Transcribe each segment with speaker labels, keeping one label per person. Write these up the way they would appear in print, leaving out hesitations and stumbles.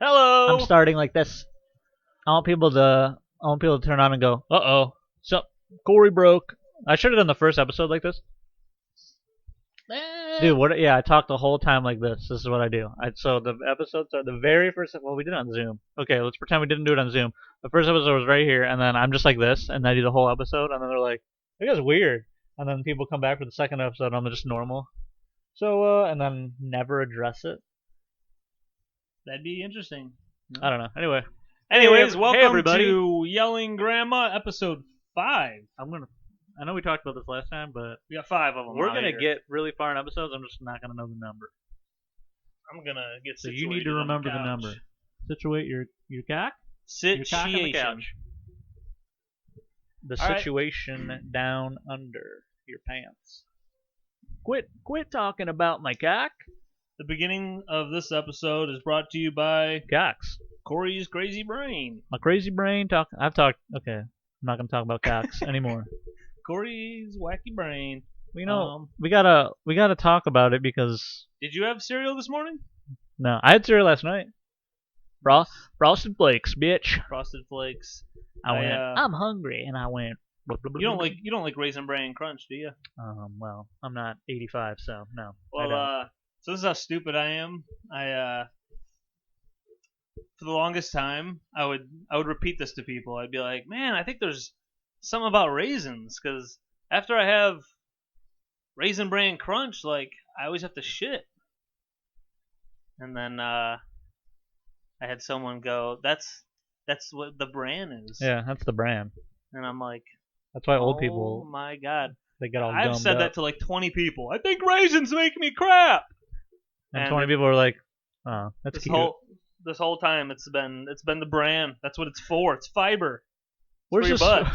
Speaker 1: Hello.
Speaker 2: I'm starting like this. I want people to turn on and go, uh-oh. So Cory broke. I should have done the first episode like this. Dude, what? Yeah, I talk the whole time like this. This is what I do. So the episodes are the very first. Well, we did it on Zoom. Okay, let's pretend we didn't do it on Zoom. The first episode was right here, and then I'm just like this, and I do the whole episode, and then they're like, "That guy's weird." And then people come back for the second episode, and I'm just normal. So, and then never address it.
Speaker 1: That'd be interesting.
Speaker 2: I don't know. Anyway.
Speaker 1: Anyways,
Speaker 2: hey,
Speaker 1: welcome
Speaker 2: everybody.
Speaker 1: to Yelling Grandma, episode 5.
Speaker 2: I know we talked about this last time, but
Speaker 1: We got 5 of them.
Speaker 2: we're gonna get really far in episodes. I'm just not gonna know the number.
Speaker 1: I'm gonna get
Speaker 2: So
Speaker 1: situated.
Speaker 2: you need to remember the number. Situate your cock. Your cock on the
Speaker 1: Situation.
Speaker 2: couch. The
Speaker 1: All right.
Speaker 2: situation down under your pants. Quit talking about my cock.
Speaker 1: The beginning of this episode is brought to you by
Speaker 2: Cocks.
Speaker 1: Cory's Crazy Brain.
Speaker 2: My crazy brain talk. Okay, I'm not gonna talk about cocks anymore.
Speaker 1: Cory's Wacky Brain.
Speaker 2: We gotta talk about it because
Speaker 1: Did you have cereal this morning?
Speaker 2: no, I had cereal last night. Frosted Flakes, bitch.
Speaker 1: Frosted Flakes.
Speaker 2: I went. I'm hungry, and I went.
Speaker 1: You don't like Raisin Bran Crunch, do you?
Speaker 2: Well, I'm not 85, so no.
Speaker 1: Well, so this is how stupid I am. For the longest time, I would repeat this to people. I'd be like, man, I think there's something about raisins, because after I have Raisin Bran Crunch, like, I always have to shit. And then I had someone go, that's what the bran is.
Speaker 2: Yeah, that's the brand.
Speaker 1: And I'm like,
Speaker 2: That's why old
Speaker 1: oh
Speaker 2: people
Speaker 1: my god.
Speaker 2: they get all
Speaker 1: I've
Speaker 2: gummed
Speaker 1: said
Speaker 2: up.
Speaker 1: that to like 20 people. I think raisins make me crap.
Speaker 2: And 20 people are like, "Oh, that's
Speaker 1: this
Speaker 2: cute."
Speaker 1: this whole time it's been the bran. That's what it's for. It's fiber.
Speaker 2: Where's
Speaker 1: for your
Speaker 2: this?
Speaker 1: butt.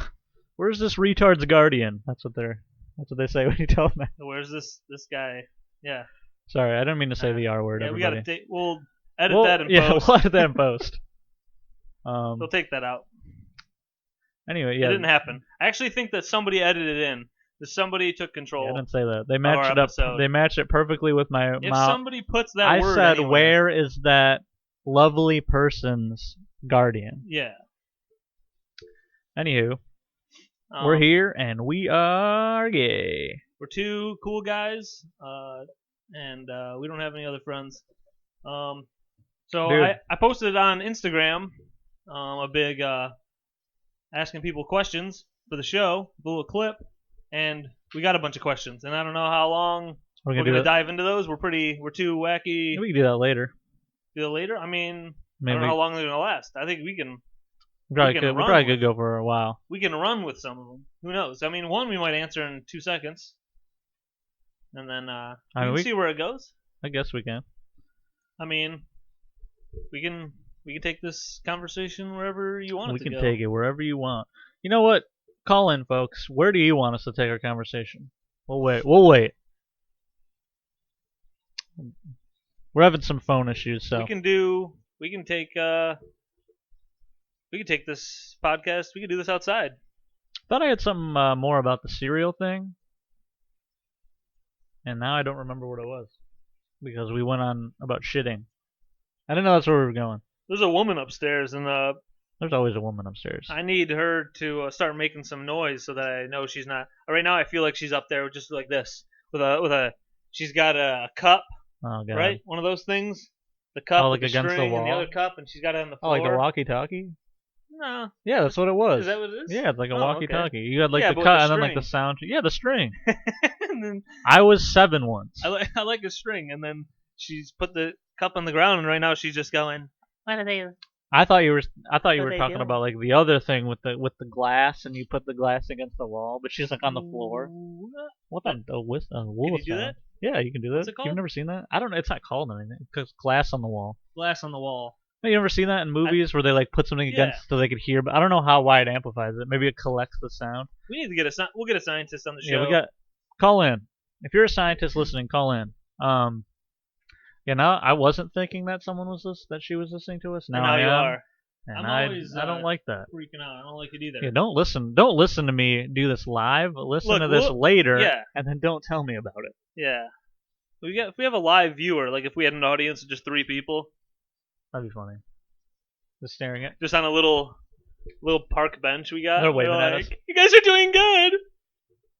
Speaker 2: Where's this retard's guardian? That's what they say when you tell them that.
Speaker 1: Where's this guy? Yeah.
Speaker 2: Sorry, I didn't mean to say the R word.
Speaker 1: Yeah,
Speaker 2: everybody.
Speaker 1: we'll edit that in post.
Speaker 2: We'll edit that in post.
Speaker 1: We'll take that out.
Speaker 2: Anyway, yeah.
Speaker 1: It didn't happen. I actually think that somebody edited it in. That somebody took control.
Speaker 2: Yeah, I didn't say that. They matched it up.
Speaker 1: episode.
Speaker 2: They matched it perfectly with my
Speaker 1: If
Speaker 2: mouth.
Speaker 1: somebody puts that
Speaker 2: I
Speaker 1: word
Speaker 2: said,
Speaker 1: anywhere,
Speaker 2: "Where is that lovely person's guardian?"
Speaker 1: Yeah.
Speaker 2: Anywho, we're here and we are gay.
Speaker 1: We're two cool guys, and we don't have any other friends. So
Speaker 2: Dude.
Speaker 1: I posted it on Instagram, a big asking people questions for the show, a little clip, and we got a bunch of questions. And I don't know how long we're gonna dive into those. We're too wacky.
Speaker 2: We can do that later.
Speaker 1: Do that later? I mean,
Speaker 2: Maybe.
Speaker 1: I don't know how long they're gonna last. I think we can.
Speaker 2: We probably could go for a while.
Speaker 1: We can run with some of them. Who knows? I mean, one we might answer in 2 seconds, and then we can see where it goes.
Speaker 2: I guess we can.
Speaker 1: I mean, we can take this conversation wherever you want it to go.
Speaker 2: We can take it wherever you want. You know what? Call in, folks. Where do you want us to take our conversation? We'll wait. We're having some phone issues, so
Speaker 1: we can take this podcast. We can do this outside.
Speaker 2: Thought I had something more about the cereal thing, and now I don't remember what it was because we went on about shitting. I didn't know that's where we were going.
Speaker 1: There's a woman upstairs, and
Speaker 2: there's always a woman upstairs.
Speaker 1: I need her to start making some noise so that I know she's not. Right now, I feel like she's up there just like this with a. She's got a cup, right? One of those things. The cup,
Speaker 2: like
Speaker 1: with the
Speaker 2: against
Speaker 1: string,
Speaker 2: the wall,
Speaker 1: and the other cup, and she's got it on the floor.
Speaker 2: Oh, like the walkie-talkie.
Speaker 1: No.
Speaker 2: Yeah, that's what it was.
Speaker 1: Is that what it is?
Speaker 2: Yeah, it's like a walkie-talkie.
Speaker 1: Okay.
Speaker 2: You had like the
Speaker 1: but
Speaker 2: cut
Speaker 1: the
Speaker 2: and then like
Speaker 1: string.
Speaker 2: the sound. Yeah, the string.
Speaker 1: And then
Speaker 2: I was 7 once.
Speaker 1: I like a string, and then she's put the cup on the ground, and right now she's just going. What are they?
Speaker 2: I thought you were talking about like the other thing with the glass, and you put the glass against the wall, but she's like on the floor. What the wool?
Speaker 1: Can you do that?
Speaker 2: Yeah, you can do that.
Speaker 1: What's it called?
Speaker 2: You've never seen that? I don't know. It's not called anything. It's glass on the wall.
Speaker 1: Glass on the wall.
Speaker 2: No, you ever seen that in movies where they like put something against so they could hear? But I don't know how wide it amplifies it. Maybe it collects the sound.
Speaker 1: We need to get we'll get a scientist on the show.
Speaker 2: Yeah, call in. If you're a scientist listening, call in. I wasn't thinking that that she was listening to us. Now I
Speaker 1: you
Speaker 2: am.
Speaker 1: are.
Speaker 2: And
Speaker 1: I
Speaker 2: don't like that.
Speaker 1: Freaking out. I don't like it either.
Speaker 2: Yeah, don't listen to me do this live. Listen to this later, and then don't tell me about it.
Speaker 1: Yeah. If we have a live viewer, like if we had an audience of just 3 people,
Speaker 2: That'd be funny. Just staring at.
Speaker 1: just on a little park bench we got.
Speaker 2: They're waving at us.
Speaker 1: You guys are doing good.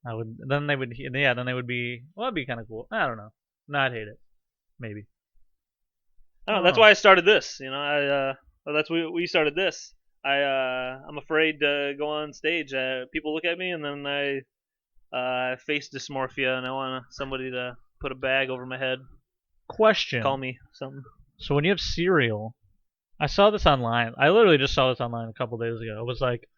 Speaker 2: I would. Then they would. Yeah. Then they would be. Well, that'd be kind of cool. I don't know. No, I'd hate it. Maybe.
Speaker 1: I don't know. That's why I started this. That's we started this. I'm afraid to go on stage. People look at me and then I face dysmorphia and I want somebody to put a bag over my head.
Speaker 2: Question.
Speaker 1: Call me something.
Speaker 2: So when you have cereal, I saw this online. I literally just saw this online a couple days ago. It was like,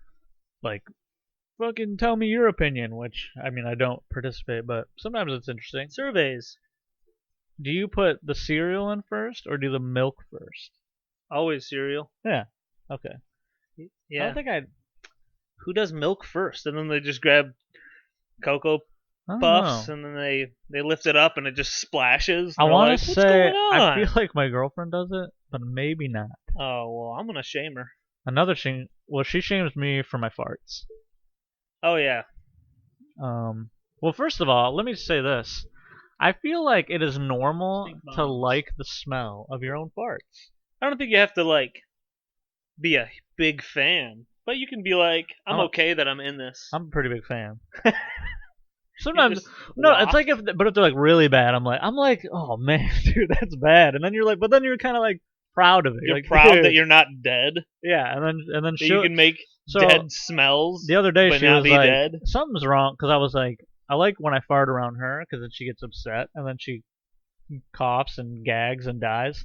Speaker 2: fucking tell me your opinion. Which I mean, I don't participate, but sometimes it's interesting.
Speaker 1: Surveys.
Speaker 2: Do you put the cereal in first or do the milk first?
Speaker 1: Always cereal.
Speaker 2: Yeah. Okay.
Speaker 1: Yeah.
Speaker 2: I don't think I'd.
Speaker 1: Who does milk first? And then they just grab Cocoa
Speaker 2: I don't
Speaker 1: Puffs
Speaker 2: know.
Speaker 1: and then they lift it up and it just splashes.
Speaker 2: I want to
Speaker 1: What's
Speaker 2: say
Speaker 1: going on?
Speaker 2: I feel like my girlfriend does it, but maybe not.
Speaker 1: Oh well, I'm gonna shame her.
Speaker 2: Another thing. Well, she shames me for my farts.
Speaker 1: Oh yeah.
Speaker 2: Well, first of all, let me say this. I feel like it is normal
Speaker 1: Stink
Speaker 2: to
Speaker 1: bombs.
Speaker 2: like the smell of your own farts.
Speaker 1: I don't think you have to be a big fan, but you can be like, I'm
Speaker 2: Oh.
Speaker 1: okay that I'm in this.
Speaker 2: I'm a pretty big fan. Sometimes
Speaker 1: just
Speaker 2: no,
Speaker 1: waft.
Speaker 2: it's like if they're like really bad, I'm like, oh man, dude, that's bad. And then you're like, but then you're kind of like proud of it.
Speaker 1: You're
Speaker 2: like,
Speaker 1: proud
Speaker 2: dude.
Speaker 1: that you're not dead.
Speaker 2: Yeah, and then
Speaker 1: That
Speaker 2: she
Speaker 1: you can make
Speaker 2: so
Speaker 1: dead smells.
Speaker 2: the other day
Speaker 1: but
Speaker 2: she
Speaker 1: not
Speaker 2: was
Speaker 1: be
Speaker 2: like,
Speaker 1: dead.
Speaker 2: something's wrong because I was like, I like when I fart around her because then she gets upset and then she coughs and gags and dies.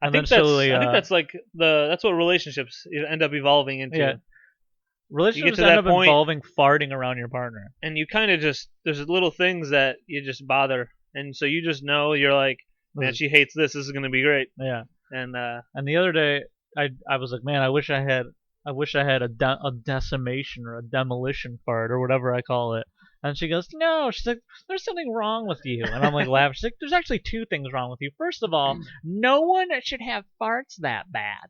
Speaker 1: I
Speaker 2: And
Speaker 1: think
Speaker 2: then
Speaker 1: that's
Speaker 2: slowly,
Speaker 1: that's what relationships end up evolving into.
Speaker 2: Yeah. Relationships
Speaker 1: to
Speaker 2: end
Speaker 1: that
Speaker 2: up
Speaker 1: point-
Speaker 2: involving farting around your partner.
Speaker 1: And you kind of there's little things that you just bother, and so you just know you're like, man, she hates this. This is gonna be great.
Speaker 2: Yeah.
Speaker 1: And
Speaker 2: And the other day, I was like, man, I wish I had a decimation or a demolition fart or whatever I call it. And she goes, no. She's like, there's something wrong with you. And I'm like laughing. She's like, there's actually two things wrong with you. First of all, no one should have farts that bad.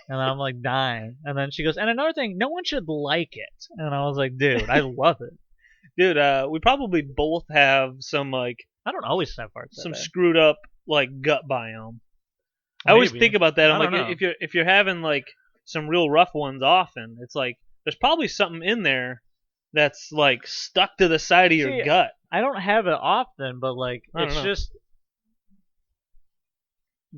Speaker 2: And I'm like dying. And then she goes, and another thing, no one should like it. And I was like, dude, I love it.
Speaker 1: dude, we probably both have some
Speaker 2: I don't always have farts that
Speaker 1: some
Speaker 2: bad.
Speaker 1: screwed up gut biome. I always
Speaker 2: Maybe.
Speaker 1: think about that. I'm
Speaker 2: I don't
Speaker 1: like,
Speaker 2: know.
Speaker 1: if you're having some real rough ones often, it's like there's probably something in there that's stuck to the side of your
Speaker 2: See,
Speaker 1: gut.
Speaker 2: I don't have it often, but
Speaker 1: I don't
Speaker 2: it's
Speaker 1: know.
Speaker 2: just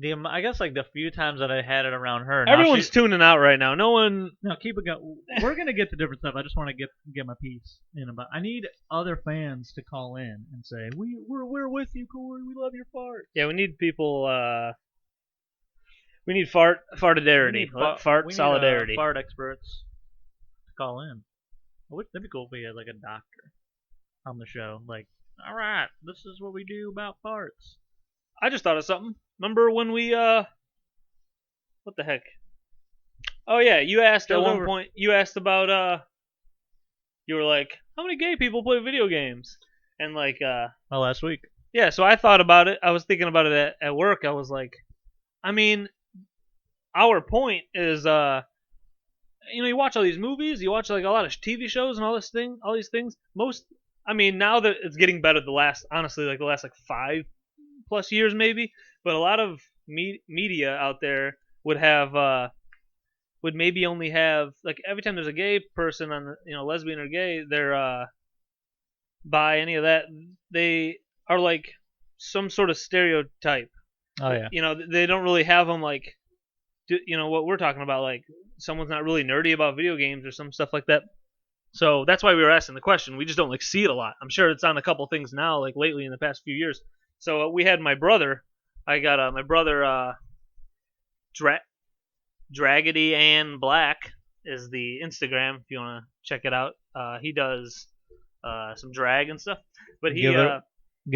Speaker 2: I guess the few times that I had it around her. now
Speaker 1: Everyone's tuning out right now. No one.
Speaker 2: No, keep it going. We're gonna get to different stuff. I just want to get my piece in about. I need other fans to call in and say we're with you, Cory. We love your fart.
Speaker 1: Yeah, we need people. We need fartidarity. Fart solidarity.
Speaker 2: Fart experts to call in. That'd be cool if we had a doctor on the show. All right, this is what we do about farts.
Speaker 1: I just thought of something. Remember when we what the heck? Oh yeah, you asked at one point. You asked about you were like, how many gay people play video games? And
Speaker 2: last week.
Speaker 1: Yeah, so I thought about it. I was thinking about it at work. I was like, I mean, our point is you watch all these movies, you watch a lot of TV shows and all these things. Now that it's getting better, the last 5+ years maybe, but a lot of media out there would maybe only have every time there's a gay person on lesbian or gay, they're by any of that, they are some sort of stereotype.
Speaker 2: Oh yeah.
Speaker 1: They don't really have them what we're talking about, someone's not really nerdy about video games or some stuff like that. So that's why we were asking the question. We just don't see it a lot. I'm sure it's on a couple things now, lately in the past few years. So we had my brother. I got my brother. Draggedy and Black is the Instagram if you want to check it out. He does some drag and stuff. But
Speaker 2: Give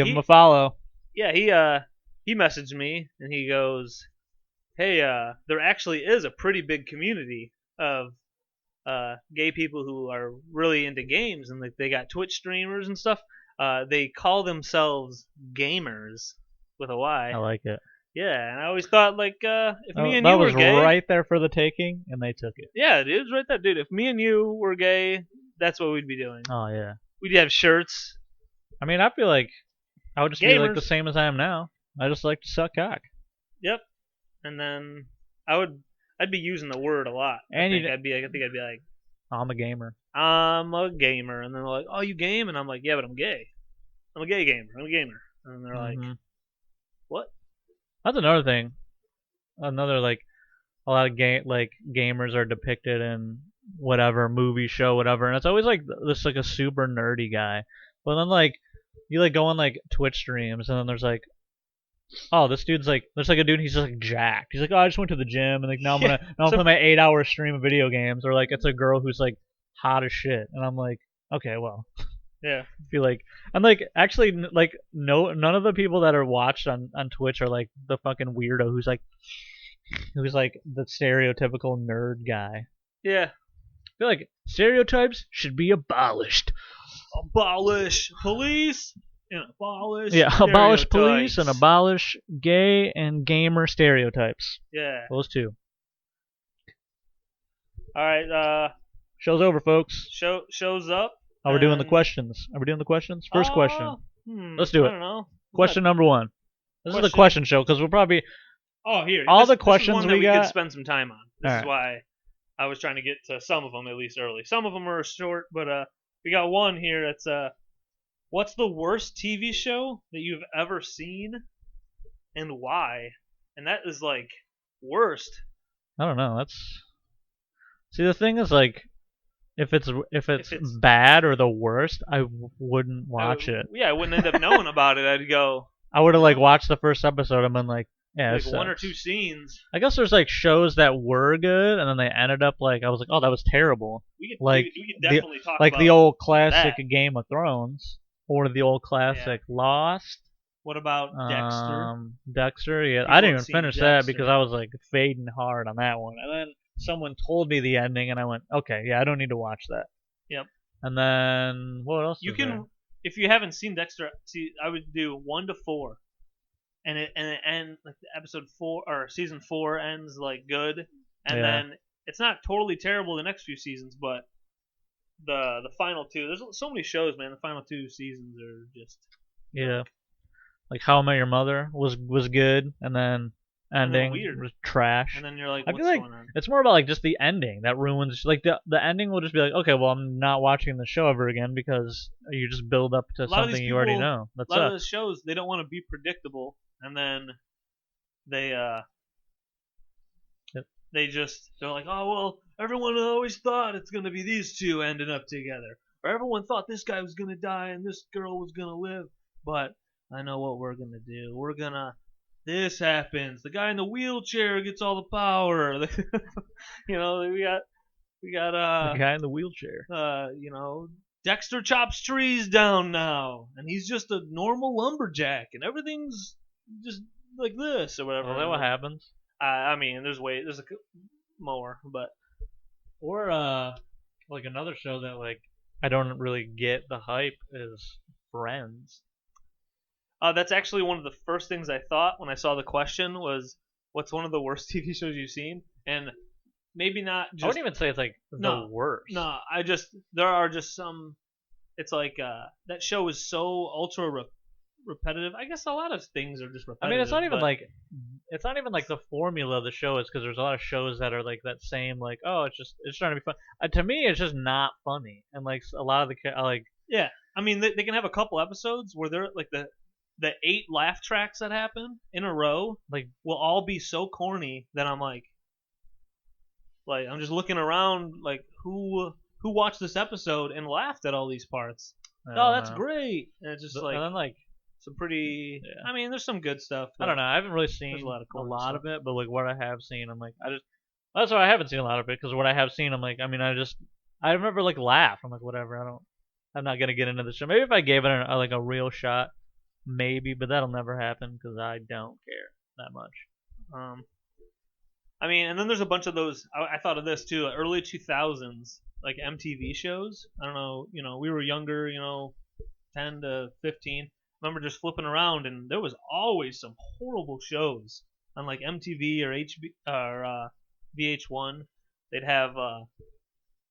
Speaker 2: him a follow.
Speaker 1: Yeah, he messaged me and he goes, hey, there actually is a pretty big community of gay people who are really into games, and they got Twitch streamers and stuff. They call themselves gaymers with a Y.
Speaker 2: I like it.
Speaker 1: Yeah, and I always thought if me and
Speaker 2: that
Speaker 1: you were
Speaker 2: was
Speaker 1: gay,
Speaker 2: right there for the taking, and they took it.
Speaker 1: Yeah, it was right there, dude. If me and you were gay, that's what we'd be doing.
Speaker 2: Oh yeah.
Speaker 1: We'd have shirts.
Speaker 2: I mean, I feel like I would just be
Speaker 1: Gamers.
Speaker 2: the same as I am now. I just like to suck cock.
Speaker 1: Yep. And then I I'd be using the word a lot.
Speaker 2: And
Speaker 1: I think I'd be like,
Speaker 2: I'm a gamer.
Speaker 1: I'm a gamer, and then they're like, oh, you game, and I'm like, yeah, but I'm gay. I'm a gay gamer. I'm a gamer, and they're like, what?
Speaker 2: That's another thing. Another like a lot of gamers are depicted in whatever movie, show, whatever, and it's always like this like a super nerdy guy. But then like you like go on like Twitch streams, and then there's like, oh, this dude's like, there's like a dude, he's just like jacked. He's like, oh, I just went to the gym, and like now I'm gonna play my 8-hour stream of video games, or like it's a girl who's like hot as shit, and I'm like, okay, well,
Speaker 1: yeah.
Speaker 2: I feel like I'm like actually like none of the people that are watched on Twitch are like the fucking weirdo who's like the stereotypical nerd guy.
Speaker 1: Yeah.
Speaker 2: I feel like stereotypes should be abolished.
Speaker 1: Abolish police and abolish.
Speaker 2: Yeah, abolish police and abolish gay and gamer stereotypes.
Speaker 1: Yeah.
Speaker 2: Those two.
Speaker 1: All right.
Speaker 2: Show's over, folks.
Speaker 1: Show's up.
Speaker 2: Oh, we're doing the questions. Are we doing the questions? First question. Let's do it.
Speaker 1: I don't know.
Speaker 2: Question number 1. This is the question show because we'll probably.
Speaker 1: Oh, here.
Speaker 2: All the questions
Speaker 1: this is one
Speaker 2: we
Speaker 1: that
Speaker 2: got.
Speaker 1: We could spend some time on. This is why I was trying to get to some of them at least early. Some of them are short, but we got one here that's what's the worst TV show that you've ever seen and why? And that is like worst.
Speaker 2: I don't know. See, the thing is like if it's bad or the worst, I wouldn't watch it.
Speaker 1: Yeah, I wouldn't end up knowing about it. I'd go.
Speaker 2: I would have like watched the first episode and been like, yeah,
Speaker 1: like one or two scenes.
Speaker 2: I guess there's like shows that were good and then they ended up like I was like, oh, that was terrible.
Speaker 1: We could definitely talk
Speaker 2: like
Speaker 1: about
Speaker 2: the old classic
Speaker 1: that.
Speaker 2: Game of Thrones or the old classic Lost.
Speaker 1: What about Dexter?
Speaker 2: Dexter, yeah.
Speaker 1: People
Speaker 2: I didn't even finish
Speaker 1: Dexter.
Speaker 2: that because I was like fading hard on that one. And then someone told me the ending and I went, okay, yeah, I don't need to watch that.
Speaker 1: Yep.
Speaker 2: And then what else?
Speaker 1: You can
Speaker 2: there?
Speaker 1: If you haven't seen Dexter, I would do 1 to 4. And it ends like the episode 4 or season 4 ends like good, and then it's not totally terrible the next few seasons, but the final 2, there's so many shows, man. The final 2 seasons are just
Speaker 2: like How I Met Your Mother was good, and then ending was trash.
Speaker 1: And then you're like,
Speaker 2: I feel like
Speaker 1: going on?
Speaker 2: It's more about like just the ending that ruins. Like the ending will just be like, okay, well I'm not watching the show ever again because you just build up to something you already know. That's
Speaker 1: a lot of the shows they don't want to be predictable. And then they're like, oh well, everyone always thought it's gonna be these two ending up together, or everyone thought this guy was gonna die and this girl was gonna live, but I know what we're gonna do. This happens. The guy in the wheelchair gets all the power. We got
Speaker 2: the guy in the wheelchair.
Speaker 1: Dexter chops trees down now, and he's just a normal lumberjack, and everything's just like this or whatever.
Speaker 2: Is that what happens?
Speaker 1: I mean, there's more, but
Speaker 2: or like another show that like I don't really get the hype is Friends.
Speaker 1: That's actually one of the first things I thought when I saw the question was, what's one of the worst TV shows you've seen? And maybe not just.
Speaker 2: I wouldn't even say it's like the worst.
Speaker 1: No, there are just some. It's like that show is so ultra repetitive. I guess a lot of things are just repetitive.
Speaker 2: I mean, it's not even like the formula of the show is because there's a lot of shows that are like that same like, oh, it's trying to be fun. To me, it's just not funny, and like a lot of the like.
Speaker 1: Yeah, I mean, they can have a couple episodes where they're like the 8 laugh tracks that happen in a row like will all be so corny that I'm like I'm just looking around like who watched this episode and laughed at all these parts. Oh, that's great. And it's just and then like some pretty. Yeah. I mean, there's some good stuff.
Speaker 2: I don't know. I haven't really seen a lot of it, but like what I have seen, I'm like that's why I haven't seen a lot of it because what I have seen, I'm like, I mean, I remember like laugh. I'm like, whatever. I'm not gonna get into the show. Maybe if I gave it a real shot. Maybe, but that'll never happen because I don't care that much.
Speaker 1: I mean, and then there's a bunch of those. I thought of this too, early 2000s, like MTV shows. I don't know, we were younger, 10 to 15. I remember just flipping around, and there was always some horrible shows on like MTV or VH1. They'd have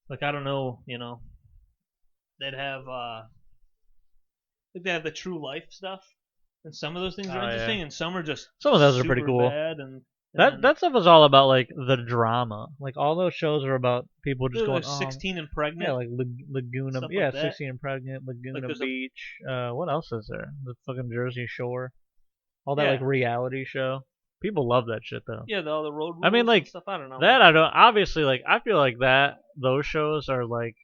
Speaker 1: like I don't know, they'd have. Like they have the true life stuff, and some of those things are interesting, and some are just
Speaker 2: some of those are pretty cool.
Speaker 1: Bad, and
Speaker 2: That stuff is all about like the drama. Like all those shows are about people just going,
Speaker 1: 16 and pregnant.
Speaker 2: yeah, like Laguna,
Speaker 1: Stuff
Speaker 2: yeah,
Speaker 1: like that.
Speaker 2: 16 and pregnant, Laguna
Speaker 1: there's
Speaker 2: Beach. What else is there? The fucking Jersey Shore. All that
Speaker 1: Yeah.
Speaker 2: like reality show. People love that shit though.
Speaker 1: Yeah, all the road rules
Speaker 2: I mean, like
Speaker 1: and stuff. I don't know.
Speaker 2: that. I don't. Obviously, like I feel like those shows are like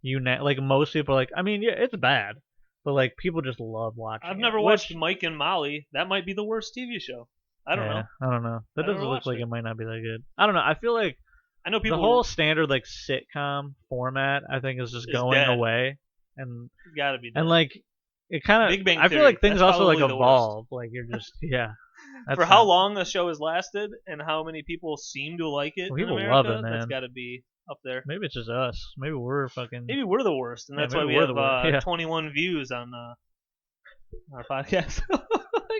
Speaker 2: like most people are like. I mean, yeah, it's bad, but like people just love watching.
Speaker 1: I've never
Speaker 2: it,
Speaker 1: watched Mike and Molly. That might be the worst TV show. I don't know.
Speaker 2: I don't know. That
Speaker 1: I never
Speaker 2: doesn't look
Speaker 1: watched
Speaker 2: like
Speaker 1: it.
Speaker 2: it might not be that good. I don't know. I feel like
Speaker 1: I know people.
Speaker 2: the whole standard like sitcom format, I think, is just going
Speaker 1: dead.
Speaker 2: away, and
Speaker 1: Gotta be dead.
Speaker 2: and like it kind of.
Speaker 1: Big Bang
Speaker 2: I feel
Speaker 1: Theory,
Speaker 2: like things
Speaker 1: that's
Speaker 2: also like
Speaker 1: probably the
Speaker 2: evolve. Like you're just yeah.
Speaker 1: For how long a show has lasted and how many people seem to like it
Speaker 2: Well,
Speaker 1: in
Speaker 2: people
Speaker 1: America,
Speaker 2: love it, man.
Speaker 1: that's got to be up there.
Speaker 2: Maybe it's just us. Maybe we're fucking.
Speaker 1: Maybe we're the worst, and
Speaker 2: Yeah,
Speaker 1: that's why
Speaker 2: maybe
Speaker 1: we
Speaker 2: we're
Speaker 1: have
Speaker 2: the worst. Yeah.
Speaker 1: 21 views on our podcast. Oh my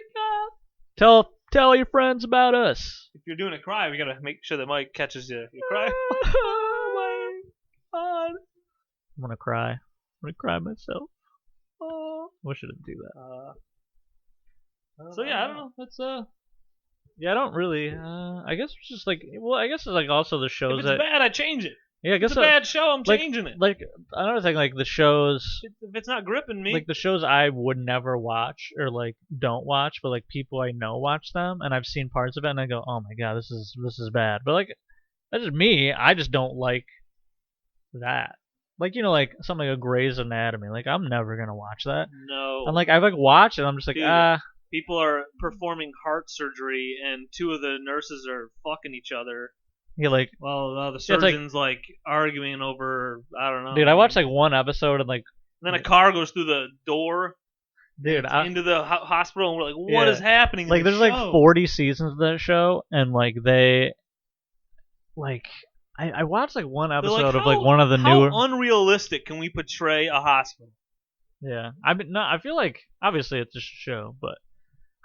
Speaker 1: god!
Speaker 2: Tell your friends about us.
Speaker 1: If you're doing a cry, we gotta make sure that Mike catches you. You cry. Oh my god!
Speaker 2: I'm gonna cry. I'm gonna cry myself.
Speaker 1: Oh.
Speaker 2: We shouldn't do that.
Speaker 1: So yeah, I don't know. That's
Speaker 2: Yeah, I don't really. I guess it's just like. Well, I guess it's like also the shows
Speaker 1: if it's
Speaker 2: that.
Speaker 1: bad, I change it.
Speaker 2: Yeah, I
Speaker 1: If
Speaker 2: guess
Speaker 1: it's a bad show, I'm
Speaker 2: like,
Speaker 1: changing it.
Speaker 2: Like another thing, like the shows.
Speaker 1: If it's not gripping me,
Speaker 2: Like the shows I would never watch or like don't watch, but like people I know watch them, and I've seen parts of it, and I go, oh my god, this is bad. But like that's just me. I just don't like that. Like like something like a Grey's Anatomy. Like I'm never gonna watch that.
Speaker 1: no.
Speaker 2: And like I've like watched it, I'm just like
Speaker 1: Dude, people are performing heart surgery, and two of the nurses are fucking each other.
Speaker 2: yeah, like
Speaker 1: Well, the
Speaker 2: Yeah, it's
Speaker 1: surgeon's like arguing over, I don't know.
Speaker 2: dude, I watched like one episode and like
Speaker 1: And then a car goes through the door
Speaker 2: dude,
Speaker 1: into the hospital, and we're like, what is happening?
Speaker 2: like
Speaker 1: in
Speaker 2: there's
Speaker 1: this
Speaker 2: like
Speaker 1: show?
Speaker 2: 40 seasons of that show, and like they like I watched like one
Speaker 1: They're
Speaker 2: episode of
Speaker 1: how-
Speaker 2: like one of the
Speaker 1: how
Speaker 2: newer.
Speaker 1: unrealistic can we portray a hospital?
Speaker 2: Yeah, I mean, no, I feel like obviously it's just a show, but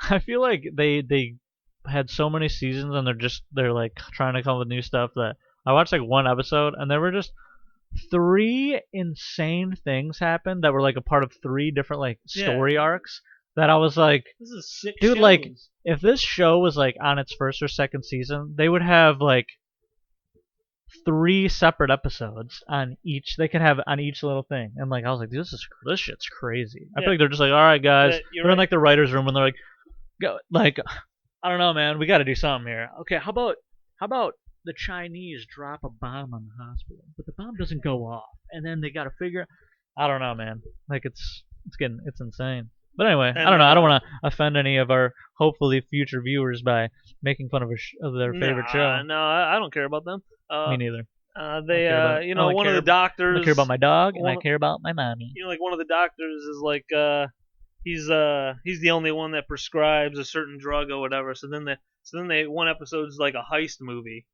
Speaker 2: I feel like they had so many seasons and they're like trying to come up with new stuff that I watched like one episode and there were just 3 insane things happened that were like a part of 3 different like story arcs that I was like,
Speaker 1: This is sick.
Speaker 2: dude,
Speaker 1: shows.
Speaker 2: like if this show was like on its first or second season, they would have like 3 separate episodes on each. They could have on each little thing, and like I was like, this shit's crazy. I feel like they're just like, all right, guys, we're in like the writers' room, and they're like, go, like, I don't know, man, we got to do something here. Okay, how about the Chinese drop a bomb on the hospital, but the bomb doesn't go off, and then they got to figure. I don't know, man. Like it's insane. But anyway, I don't know. I don't want to offend any of our hopefully future viewers by making fun of their favorite show.
Speaker 1: No, I don't care about them.
Speaker 2: Me neither.
Speaker 1: They, one of the doctors.
Speaker 2: I care about my dog, and I care about my mommy.
Speaker 1: Like one of the doctors is like, he's the only one that prescribes a certain drug or whatever. So then one episode's like a heist movie,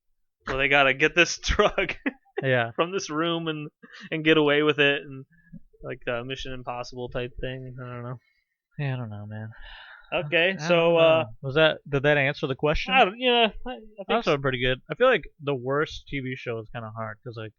Speaker 1: where they gotta get this drug, from this room and get away with it, and like a Mission Impossible type thing. I don't know.
Speaker 2: Yeah, I don't know, man.
Speaker 1: Okay, so
Speaker 2: did that answer the question?
Speaker 1: I think
Speaker 2: That's pretty good. I feel like the worst TV show is kind of hard because like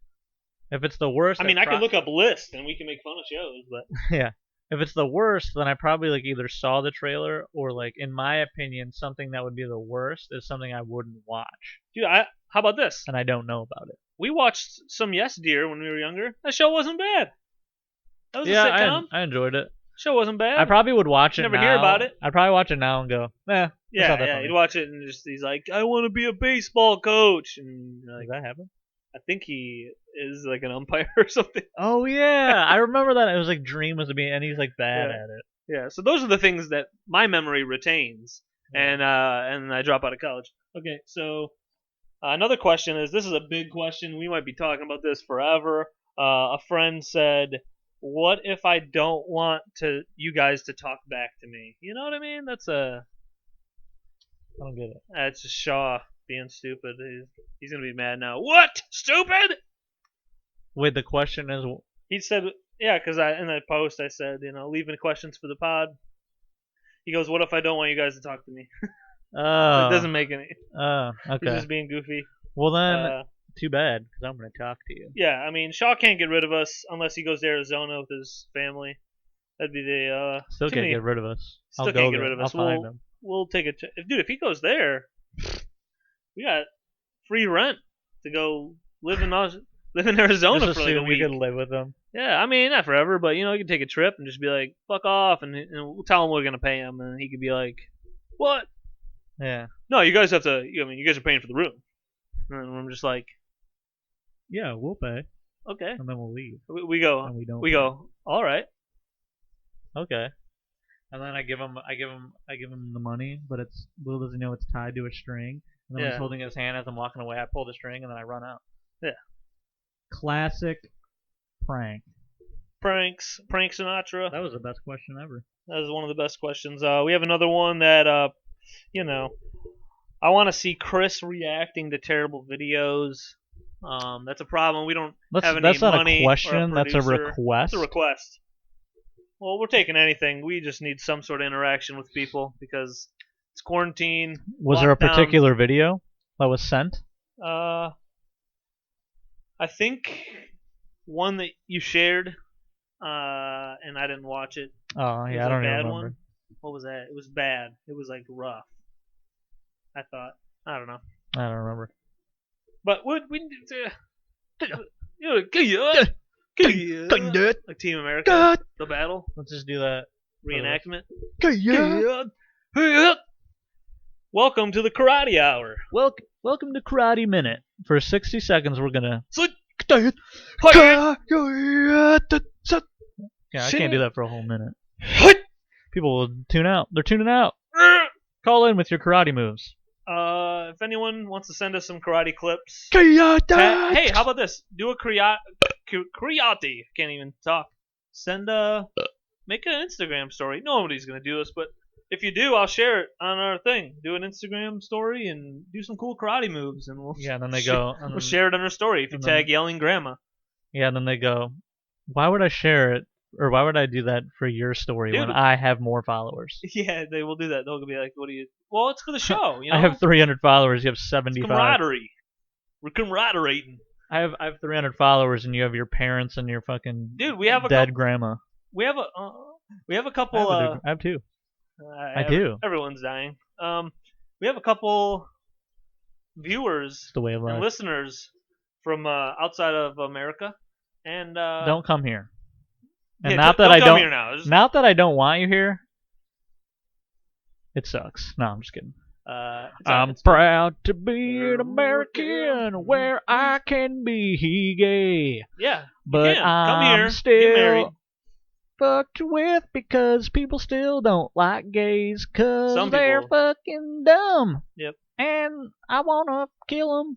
Speaker 2: if it's the worst,
Speaker 1: I could look up lists and we can make fun of shows, but
Speaker 2: yeah, if it's the worst, then I probably like either saw the trailer or like in my opinion, something that would be the worst is something I wouldn't watch.
Speaker 1: Dude, how about this?
Speaker 2: And I don't know about it.
Speaker 1: We watched some Yes Dear when we were younger. That show wasn't bad. That was a sitcom.
Speaker 2: I enjoyed it.
Speaker 1: Show wasn't bad.
Speaker 2: I probably would watch it
Speaker 1: Never
Speaker 2: now.
Speaker 1: hear about it.
Speaker 2: I'd probably watch it now and go,
Speaker 1: yeah. You'd watch it and he's like, I want to be a baseball coach, and
Speaker 2: does that happen?
Speaker 1: I think he is like an umpire or something.
Speaker 2: Oh yeah, I remember that. It was like Dream was and he's like bad at it.
Speaker 1: Yeah. So those are the things that my memory retains, and I drop out of college. Okay, so another question is, this is a big question. We might be talking about this forever. A friend said, what if I don't want you guys to talk back to me? You know what I mean? I
Speaker 2: don't get it.
Speaker 1: That's just Shaw being stupid. He's gonna be mad now. What? Stupid?
Speaker 2: Wait, the question is.
Speaker 1: He said, yeah, because in that post I said, leaving questions for the pod. He goes, what if I don't want you guys to talk to me?
Speaker 2: Oh.
Speaker 1: It doesn't make any.
Speaker 2: Oh, okay.
Speaker 1: He's just being goofy.
Speaker 2: Well then. Too bad, because I'm going to talk to you.
Speaker 1: Yeah, Shaw can't get rid of us unless he goes to Arizona with his family. That'd be the...
Speaker 2: Still can't get rid of us.
Speaker 1: Still can't get rid of us.
Speaker 2: I'll find him.
Speaker 1: We'll take it. Dude, if he goes there, we got free rent to go live in Arizona
Speaker 2: Just
Speaker 1: for like a
Speaker 2: assume
Speaker 1: week.
Speaker 2: you could live with them.
Speaker 1: Yeah, I mean not forever, but you can take a trip and just be like, fuck off, and we'll tell him we're gonna pay him, and he could be like, what?
Speaker 2: Yeah.
Speaker 1: No, you guys have to. I mean, you guys are paying for the room, and I'm just like,
Speaker 2: Yeah, we'll pay,
Speaker 1: okay.
Speaker 2: and then we'll leave.
Speaker 1: We go.
Speaker 2: And we don't.
Speaker 1: We go. All right.
Speaker 2: Okay. And then I give him the money, but it's little does he know it's tied to a string. And then when he's holding his hand as I'm walking away, I pull the string and then I run out.
Speaker 1: Yeah.
Speaker 2: Classic prank.
Speaker 1: Prank Sinatra.
Speaker 2: That was the best question ever.
Speaker 1: That was one of the best questions. We have another one that I want to see Chris reacting to terrible videos. That's a problem. We don't have any
Speaker 2: That's not
Speaker 1: money.
Speaker 2: a question. That's a
Speaker 1: producer.
Speaker 2: request.
Speaker 1: It's a request. Well, we're taking anything. We just need some sort of interaction with people because it's quarantine.
Speaker 2: Was there a particular video that was sent?
Speaker 1: I think one that you shared, and I didn't watch it.
Speaker 2: Oh
Speaker 1: It
Speaker 2: yeah,
Speaker 1: was
Speaker 2: I don't
Speaker 1: a
Speaker 2: even
Speaker 1: bad
Speaker 2: remember.
Speaker 1: one. What was that? It was bad. It was like rough. I thought. I don't know.
Speaker 2: I don't remember.
Speaker 1: But we like Team America, the battle
Speaker 2: Let's just do that.
Speaker 1: reenactment. Welcome to the Karate Hour.
Speaker 2: Welcome to Karate Minute. For 60 seconds, we're gonna. Yeah, I can't do that for a whole minute. People will tune out. They're tuning out. Call in with your karate moves.
Speaker 1: If anyone wants to send us some karate clips, hey, how about this? Do a karate. Can't even talk. Make an Instagram story. Nobody's gonna do this, but if you do, I'll share it on our thing. Do an Instagram story and do some cool karate moves, and we'll
Speaker 2: Yeah, and then they go.
Speaker 1: we'll share it on our story if you tag yelling grandma.
Speaker 2: Yeah, and then they go. Why would I share it? Or why would I do that for your story when I have more followers?
Speaker 1: Yeah, they will do that. They'll be like, "What do you?" Well, it's for the show.
Speaker 2: I have 300 followers. You have 75.
Speaker 1: It's camaraderie. We're camaraderie.
Speaker 2: I have 300 followers, and you have your parents and your fucking
Speaker 1: we have a
Speaker 2: dead grandma.
Speaker 1: We have a couple.
Speaker 2: I have two. I do.
Speaker 1: Everyone's dying. We have a couple viewers
Speaker 2: the way of life.
Speaker 1: And listeners from outside of America, and
Speaker 2: don't come here. And
Speaker 1: yeah,
Speaker 2: not
Speaker 1: don't
Speaker 2: that I
Speaker 1: come
Speaker 2: don't.
Speaker 1: Here now.
Speaker 2: Not that I don't want you here. It sucks. No, I'm just kidding. I'm proud to be an American where I can be gay.
Speaker 1: Yeah,
Speaker 2: but I'm still fucked with because people still don't like gays because they're fucking dumb.
Speaker 1: Yep.
Speaker 2: And I wanna kill them.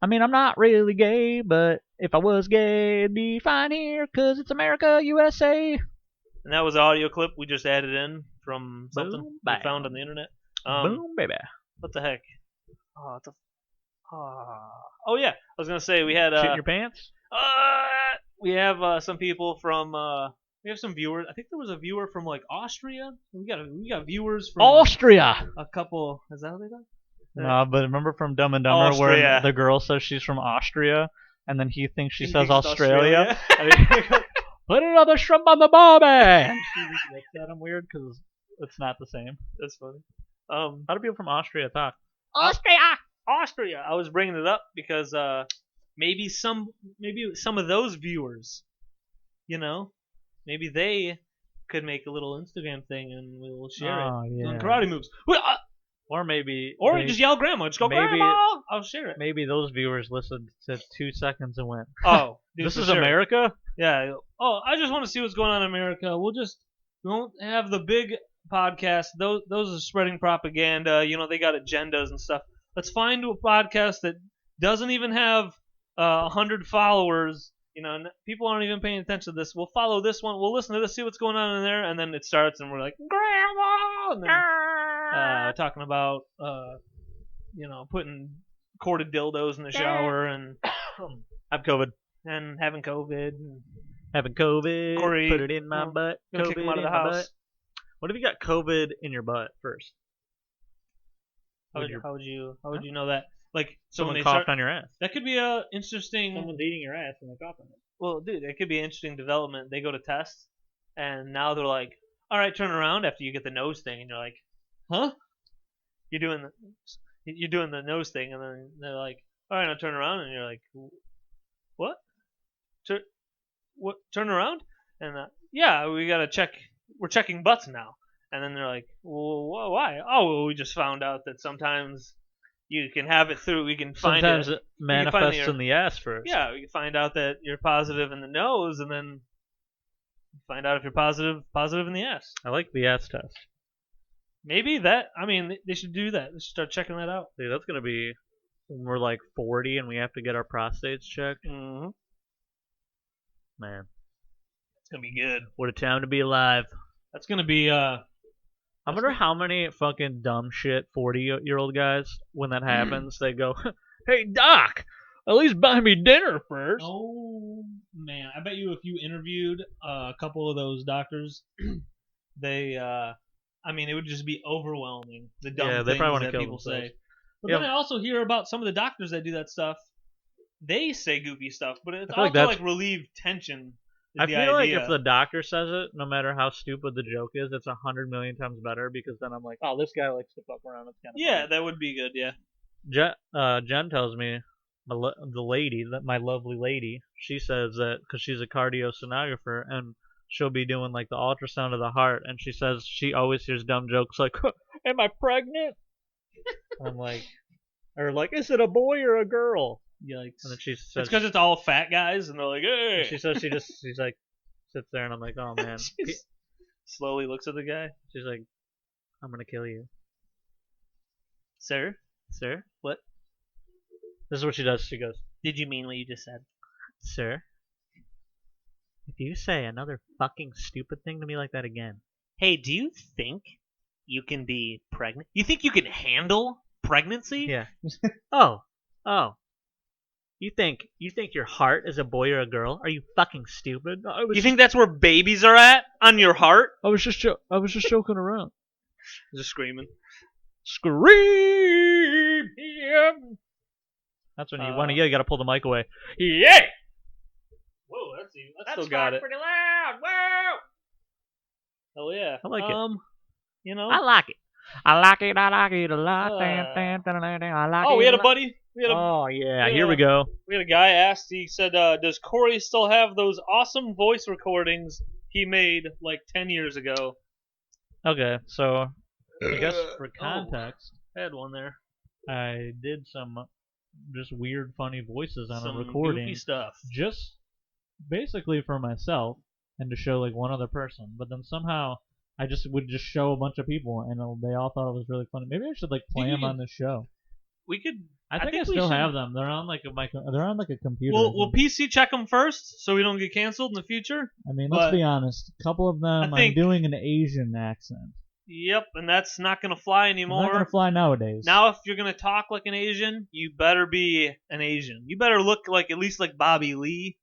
Speaker 2: I mean, I'm not really gay, but if I was gay, it'd be fine here because it's America, USA.
Speaker 1: And that was an audio clip we just added in from something we found on the internet.
Speaker 2: Boom, baby.
Speaker 1: What the heck? Oh yeah, I was gonna say we had
Speaker 2: shit in your pants.
Speaker 1: We have some people from. We have some viewers. I think there was a viewer from like Austria. We got viewers from
Speaker 2: Austria.
Speaker 1: A couple. Is that how they done?
Speaker 2: No, but remember from Dumb and Dumber where the girl says she's from Austria, and then he thinks she says Australia. Put another shrimp on the barbie. She looks at him weird because it's not the same.
Speaker 1: That's funny.
Speaker 2: How do people from Austria talk?
Speaker 1: Austria. I was bringing it up because maybe some of those viewers, maybe they could make a little Instagram thing and we'll share it.
Speaker 2: Yeah.
Speaker 1: Karate moves.
Speaker 2: Or maybe.
Speaker 1: Just yell grandma. Just go grandma. I'll share it.
Speaker 2: Maybe those viewers listened to 2 seconds and went,
Speaker 1: oh,
Speaker 2: this is America?
Speaker 1: Yeah. Oh, I just want to see what's going on in America. We won't have the big podcast. Those are spreading propaganda. They got agendas and stuff. Let's find a podcast that doesn't even have 100 followers. People aren't even paying attention to this. We'll follow this one. We'll listen to this, see what's going on in there, and then it starts, and we're like, grandma! And then talking about, putting corded dildos in the shower and
Speaker 2: have COVID.
Speaker 1: And having COVID.
Speaker 2: Having COVID.
Speaker 1: Cory,
Speaker 2: put it in my butt.
Speaker 1: COVID kick him out of the house.
Speaker 2: Butt. What if you got COVID in your butt first?
Speaker 1: How would you know that? Like
Speaker 2: someone coughed on your ass.
Speaker 1: That could be a interesting.
Speaker 2: Someone's eating your ass and they cough on it.
Speaker 1: Well, dude, it could be an interesting development. They go to test, and now they're like, "All right, turn around after you get the nose thing," and you're like, "Huh? You're doing you're doing the nose thing, and then they're like, all right, now turn around, and you're like, what? What? Turn around? And yeah, we gotta check. We're checking butts now. And then they're like, well, why? Oh, well, we just found out that sometimes you can have it through. We can find
Speaker 2: Sometimes
Speaker 1: it.
Speaker 2: it manifests in the ass first.
Speaker 1: Yeah, we can find out that you're positive in the nose, and then find out if you're positive in the ass.
Speaker 2: I like the ass test.
Speaker 1: Maybe that. I mean, they should do that. They should start checking that out.
Speaker 2: Dude, that's gonna be when we're like 40 and we have to get our prostates checked.
Speaker 1: Mm-hmm.
Speaker 2: Man,
Speaker 1: it's gonna be good.
Speaker 2: What a time to be alive.
Speaker 1: That's gonna be.
Speaker 2: I wonder how many fucking dumb shit 40-year-old guys, when that happens, they go, "Hey Doc, at least buy me dinner first."
Speaker 1: Oh man, I bet you if you interviewed a couple of those doctors, they, I mean, it would just be overwhelming the dumb
Speaker 2: they probably
Speaker 1: things
Speaker 2: wanna
Speaker 1: that
Speaker 2: kill
Speaker 1: people
Speaker 2: themselves.
Speaker 1: say. But then I also hear about some of the doctors that do that stuff. They say goofy stuff, but it's
Speaker 2: feel
Speaker 1: also
Speaker 2: like
Speaker 1: like relieve tension.
Speaker 2: I feel like if the doctor says it, no matter how stupid the joke is, it's 100 million times better because then I'm like, oh, this guy likes to fuck around. It's kind of
Speaker 1: yeah, that would be good. Yeah.
Speaker 2: Jen tells me, the lady, my lovely lady, she says that because she's a cardiosonographer and she'll be doing like the ultrasound of the heart, and she says she always hears dumb jokes like, "Am I pregnant?" I'm like, or like, "Is it a boy or a girl?"
Speaker 1: Yikes.
Speaker 2: And then she says,
Speaker 1: it's because it's all fat guys, and they're like, hey.
Speaker 2: She says she's like, sits there, and I'm like, oh man.
Speaker 1: She slowly looks at the guy.
Speaker 2: She's like, I'm gonna kill you.
Speaker 1: Sir? What?
Speaker 2: This is what she does. She goes,
Speaker 1: did you mean what you just said?
Speaker 2: Sir, if you say another fucking stupid thing to me like that again.
Speaker 1: Hey, do you think you can be pregnant? You think you can handle pregnancy?
Speaker 2: Yeah. Oh. You think your heart is a boy or a girl? Are you fucking stupid?
Speaker 1: You think that's where babies are at? On your heart?
Speaker 2: I was just joking around.
Speaker 1: Just screaming.
Speaker 2: Scream! Yeah. That's when you want to yell. You got to pull the mic away. Yeah.
Speaker 1: Whoa, that's still got it.
Speaker 2: Pretty loud. Whoa.
Speaker 1: Hell yeah.
Speaker 2: I like it.
Speaker 1: You know.
Speaker 2: I like it. I like it a lot. I like
Speaker 1: we had a buddy.
Speaker 2: Oh yeah, here we go.
Speaker 1: We had a guy asked. He said, "Does Cory still have those awesome voice recordings he made like 10 years ago?"
Speaker 2: Okay, so I guess for context,
Speaker 1: I had one there.
Speaker 2: I did some just weird, funny voices on
Speaker 1: some
Speaker 2: a recording,
Speaker 1: goofy stuff,
Speaker 2: just basically for myself and to show like one other person. But then somehow I would just show a bunch of people, and they all thought it was really funny. Maybe I should like play them on the show.
Speaker 1: We could.
Speaker 2: I think I still have them. They're on like they're on like a computer.
Speaker 1: We'll PC check them first, so we don't get canceled in the future.
Speaker 2: I mean, let's be honest. A couple of them, I'm doing an Asian accent.
Speaker 1: Yep, and that's not gonna fly anymore.
Speaker 2: Not gonna fly nowadays.
Speaker 1: Now, if you're gonna talk like an Asian, you better be an Asian. You better look like at least like Bobby Lee,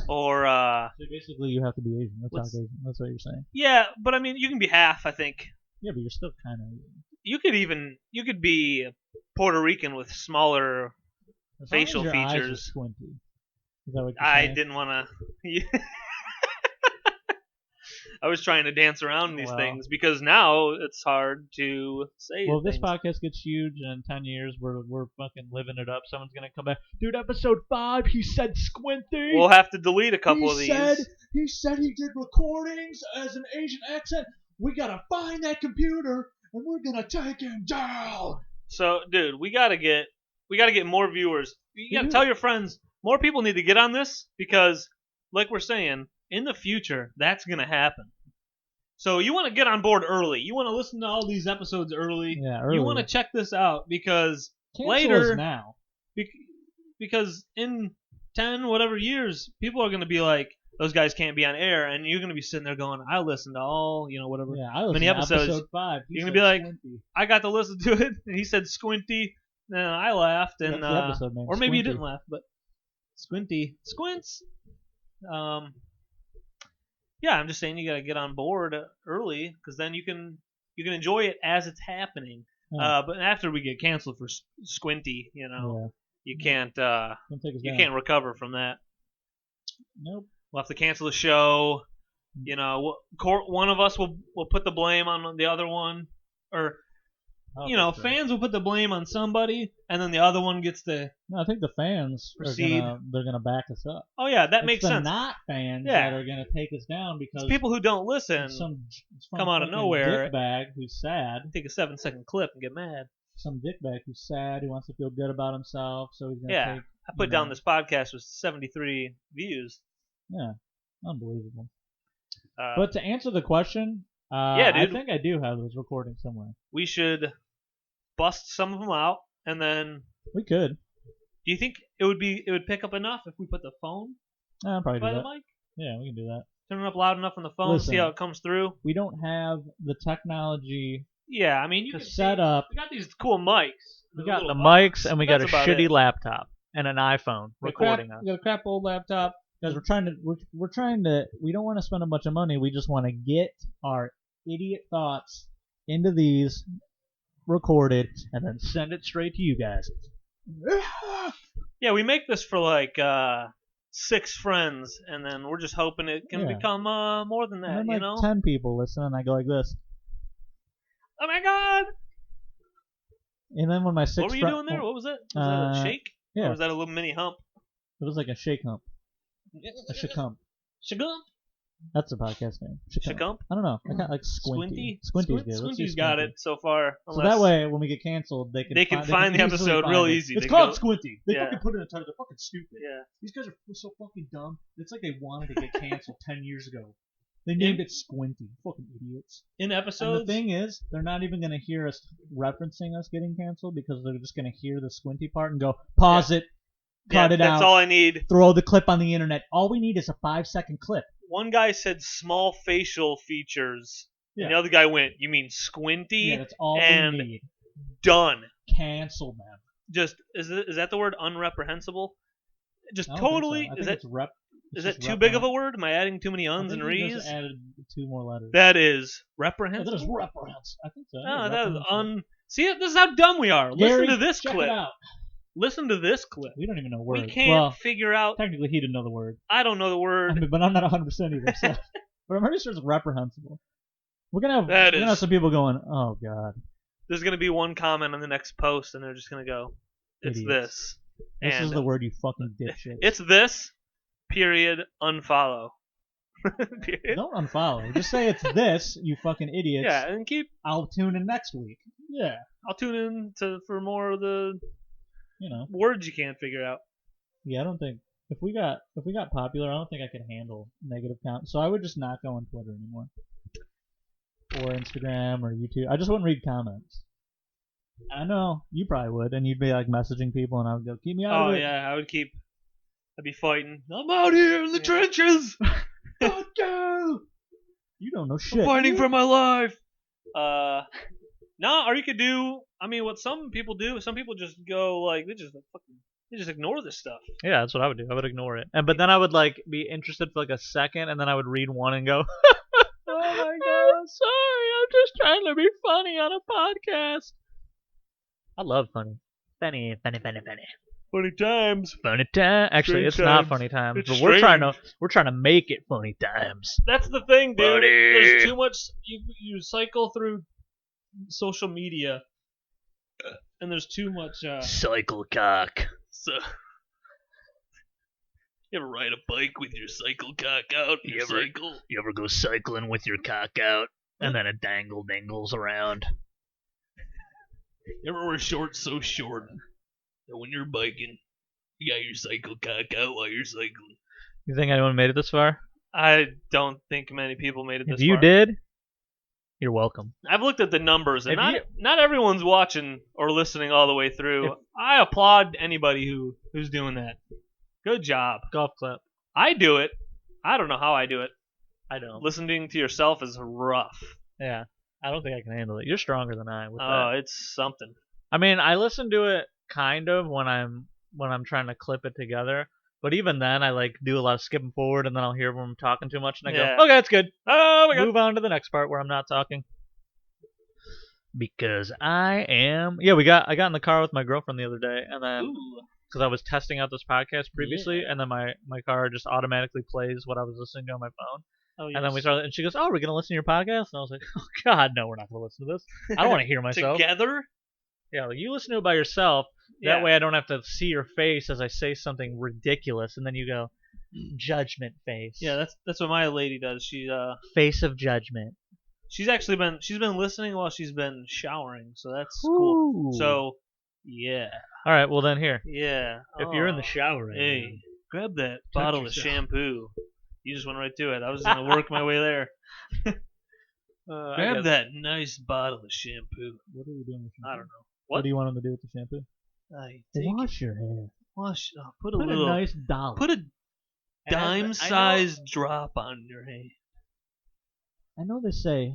Speaker 1: or
Speaker 2: So basically, you have to be Asian. That's Asian. That's what you're saying.
Speaker 1: Yeah, but I mean, you can be half. I think.
Speaker 2: Yeah, but you're still kind of.
Speaker 1: You could be Puerto Rican with smaller facial features.
Speaker 2: Eyes are squinty. Is that what you're
Speaker 1: I
Speaker 2: saying?
Speaker 1: didn't want to. I was trying to dance around these things because now it's hard to say.
Speaker 2: Well, if this podcast gets huge, and in 10 years we're fucking living it up. Someone's gonna come back, dude. Episode 5, he said Squinty.
Speaker 1: We'll have to delete a couple of these.
Speaker 2: He said he did recordings as an Asian accent. We gotta find that computer and we're gonna take him down.
Speaker 1: So, dude, we gotta get more viewers. You gotta tell your friends. More people need to get on this because, like we're saying, in the future, that's gonna happen. So you want to get on board early. You want to listen to all these episodes early.
Speaker 2: Yeah, early.
Speaker 1: You want to check this out because
Speaker 2: Cancel
Speaker 1: later,
Speaker 2: us now.
Speaker 1: Because in 10 whatever years, people are gonna be like, those guys can't be on air, and you're gonna be sitting there going, I listened to all, whatever many episodes.
Speaker 2: Episode 5.
Speaker 1: You're gonna be like, Squinty. I got to listen to it, and he said Squinty, and I laughed, and
Speaker 2: that's the episode name,
Speaker 1: or maybe
Speaker 2: Squinty.
Speaker 1: you didn't laugh, but Squinty, Squints. Yeah, I'm just saying you gotta get on board early, because then you can enjoy it as it's happening.
Speaker 2: Yeah.
Speaker 1: But after we get canceled for Squinty, you can't recover from that.
Speaker 2: Nope.
Speaker 1: We'll have to cancel the show. One of us will put the blame on the other one, or you know, fans will put the blame on somebody, and then the other one gets to.
Speaker 2: No, I think the fans they're gonna back us up.
Speaker 1: Oh yeah, that makes sense.
Speaker 2: It's the not fans that are gonna take us down because
Speaker 1: it's people who don't listen come out of nowhere.
Speaker 2: Dickbag who's sad.
Speaker 1: Take a 7-second clip and get mad.
Speaker 2: Some dickbag who's sad who wants to feel good about himself, so he's gonna take.
Speaker 1: I put down this podcast with 73 views.
Speaker 2: Yeah, unbelievable. But to answer the question, dude, I think I do have those recordings somewhere.
Speaker 1: We should bust some of them out, and then
Speaker 2: we could.
Speaker 1: Do you think it would pick up enough if we put the phone
Speaker 2: probably
Speaker 1: by
Speaker 2: do
Speaker 1: the
Speaker 2: that.
Speaker 1: mic?
Speaker 2: Yeah, we can do that.
Speaker 1: Turn it up loud enough on the phone, see how it comes through.
Speaker 2: We don't have the technology.
Speaker 1: Yeah, I mean, you
Speaker 2: to
Speaker 1: can
Speaker 2: set up.
Speaker 1: We got these cool mics.
Speaker 2: We got the mics, and we got a shitty laptop and an iPhone recording us. We got a crap old laptop. Because we're trying to, we don't want to spend a bunch of money. We just want to get our idiot thoughts into these, recorded, and then send it straight to you guys.
Speaker 1: Yeah, we make this for like 6 friends, and then we're just hoping it can become more than that.
Speaker 2: And then, 10 people listen, and I go like this.
Speaker 1: Oh my god!
Speaker 2: And then when my 6
Speaker 1: what were you doing there? What was it? Was that a shake?
Speaker 2: Yeah.
Speaker 1: Or was that a little mini hump?
Speaker 2: It was like a shake hump. A shacump.
Speaker 1: Shagump?
Speaker 2: That's the podcast name.
Speaker 1: Shagump?
Speaker 2: I don't know. I got like Squinty.
Speaker 1: Squinty's good. Squinty's got it so far.
Speaker 2: So that way, when we get canceled, they can
Speaker 1: find the episode real easy.
Speaker 2: It's called Squinty. They fucking put it in the title. They're fucking stupid.
Speaker 1: Yeah.
Speaker 2: These guys are so fucking dumb. It's like they wanted to get canceled 10 years ago. They named it Squinty. Fucking idiots.
Speaker 1: In episodes?
Speaker 2: And the thing is, they're not even going to hear us referencing us getting canceled because they're just going to hear the Squinty part and go, pause it. Cut it out.
Speaker 1: That's all I need.
Speaker 2: Throw the clip on the internet. All we need is a 5-second clip.
Speaker 1: One guy said small facial features. Yeah. And the other guy went, you mean Squinty?
Speaker 2: Yeah, that's all we need.
Speaker 1: Done.
Speaker 2: Cancel them.
Speaker 1: Just is that the word unreprehensible? Just totally.
Speaker 2: So.
Speaker 1: Is that too big of a word? Am I adding too many uns and re's?
Speaker 2: Just added 2 more letters.
Speaker 1: That is reprehensible.
Speaker 2: That is reprehensible. I think so.
Speaker 1: No, that is See, this is how dumb we are.
Speaker 2: Gary,
Speaker 1: listen to this
Speaker 2: check
Speaker 1: clip.
Speaker 2: It out.
Speaker 1: Listen to this clip.
Speaker 2: We don't even know words.
Speaker 1: We can't figure out.
Speaker 2: Technically, he didn't know the word.
Speaker 1: I don't know the word.
Speaker 2: But I'm not 100% either. So. But I'm pretty sure it's reprehensible. We're gonna have some people going, oh god.
Speaker 1: There's gonna be one comment on the next post, and they're just gonna go, "It's
Speaker 2: Idiots. This is the word, you fucking dipshit."
Speaker 1: It's this. Period. Unfollow.
Speaker 2: Period. Don't unfollow. Just say it's this, you fucking idiots.
Speaker 1: Yeah, and
Speaker 2: I'll tune in next week. Yeah.
Speaker 1: I'll tune in for more of the. Words you can't figure out.
Speaker 2: Yeah, I don't think if we got popular, I don't think I could handle negative comments. So I would just not go on Twitter anymore, or Instagram, or YouTube. I just wouldn't read comments. I know you probably would, and you'd be like messaging people, and I would go, "Keep me out of it."
Speaker 1: Oh yeah, I'd be fighting. I'm out here in the trenches.
Speaker 2: Fuck you! You don't know shit.
Speaker 1: I'm fighting for my life. No, or you could do. I mean, what some people do. Some people just go like they just ignore this stuff.
Speaker 2: Yeah, that's what I would do. I would ignore it, but then I would like be interested for like a second, and then I would read one and go, "Oh my god, sorry, I'm just trying to be funny on a podcast." I love funny. Funny.
Speaker 1: Funny times.
Speaker 2: Funny time. Actually, it's not funny times, but we're trying to make it funny times.
Speaker 1: That's the thing, dude.
Speaker 2: Funny.
Speaker 1: There's too much. You cycle through social media, and there's too much.
Speaker 2: Cycle cock.
Speaker 1: So, you ever ride a bike with your cycle cock out?
Speaker 2: You ever go cycling with your cock out, and then it dangles around?
Speaker 1: You ever wear shorts so short that when you're biking, you got your cycle cock out while you're cycling?
Speaker 2: You think anyone made it this far?
Speaker 1: I don't think many people made it this far.
Speaker 2: If you did, you're welcome.
Speaker 1: I've looked at the numbers, and not everyone's watching or listening all the way through. I applaud anybody who's doing that. Good job.
Speaker 2: Golf clap.
Speaker 1: I do it. I don't know how I do it.
Speaker 2: I don't.
Speaker 1: Listening to yourself is rough.
Speaker 2: Yeah. I don't think I can handle it. You're stronger than I am with that.
Speaker 1: Oh, it's something.
Speaker 2: I mean, I listen to it kind of when I'm trying to clip it together. But even then, I like do a lot of skipping forward, and then I'll hear when I'm talking too much, and I go, "Okay, that's good.
Speaker 1: Oh my god."
Speaker 2: Move on to the next part where I'm not talking. Because I am. Yeah, I got in the car with my girlfriend the other day, and then because I was testing out this podcast previously, and then my car just automatically plays what I was listening to on my phone,
Speaker 1: Oh, yes.
Speaker 2: And then we started, and she goes, "Oh, we're gonna listen to your podcast." And I was like, "Oh God, no, we're not gonna listen to this. I don't want to hear myself."
Speaker 1: Together?
Speaker 2: Yeah, like, you listen to it by yourself. That way, I don't have to see your face as I say something ridiculous, and then you go, "Judgment face."
Speaker 1: Yeah, that's what my lady does. She
Speaker 2: Face of judgment.
Speaker 1: she's been listening while she's been showering, so that's
Speaker 2: Ooh.
Speaker 1: cool. So yeah.
Speaker 2: All right, well then here.
Speaker 1: Yeah.
Speaker 2: If you're in the shower right
Speaker 1: hey, grab that
Speaker 2: Touch
Speaker 1: bottle
Speaker 2: yourself.
Speaker 1: of shampoo. You just went right to it. I was gonna work my way there.
Speaker 2: now,
Speaker 1: Grab that nice bottle of shampoo.
Speaker 2: What are you doing with shampoo?
Speaker 1: I don't know.
Speaker 2: What do you want him to do with the shampoo?
Speaker 1: Take
Speaker 2: your hair.
Speaker 1: Wash. Put a
Speaker 2: Put
Speaker 1: little.
Speaker 2: a nice dollop.
Speaker 1: Put a
Speaker 2: And I know-
Speaker 1: dime-sized drop on your hand.
Speaker 2: I know they say.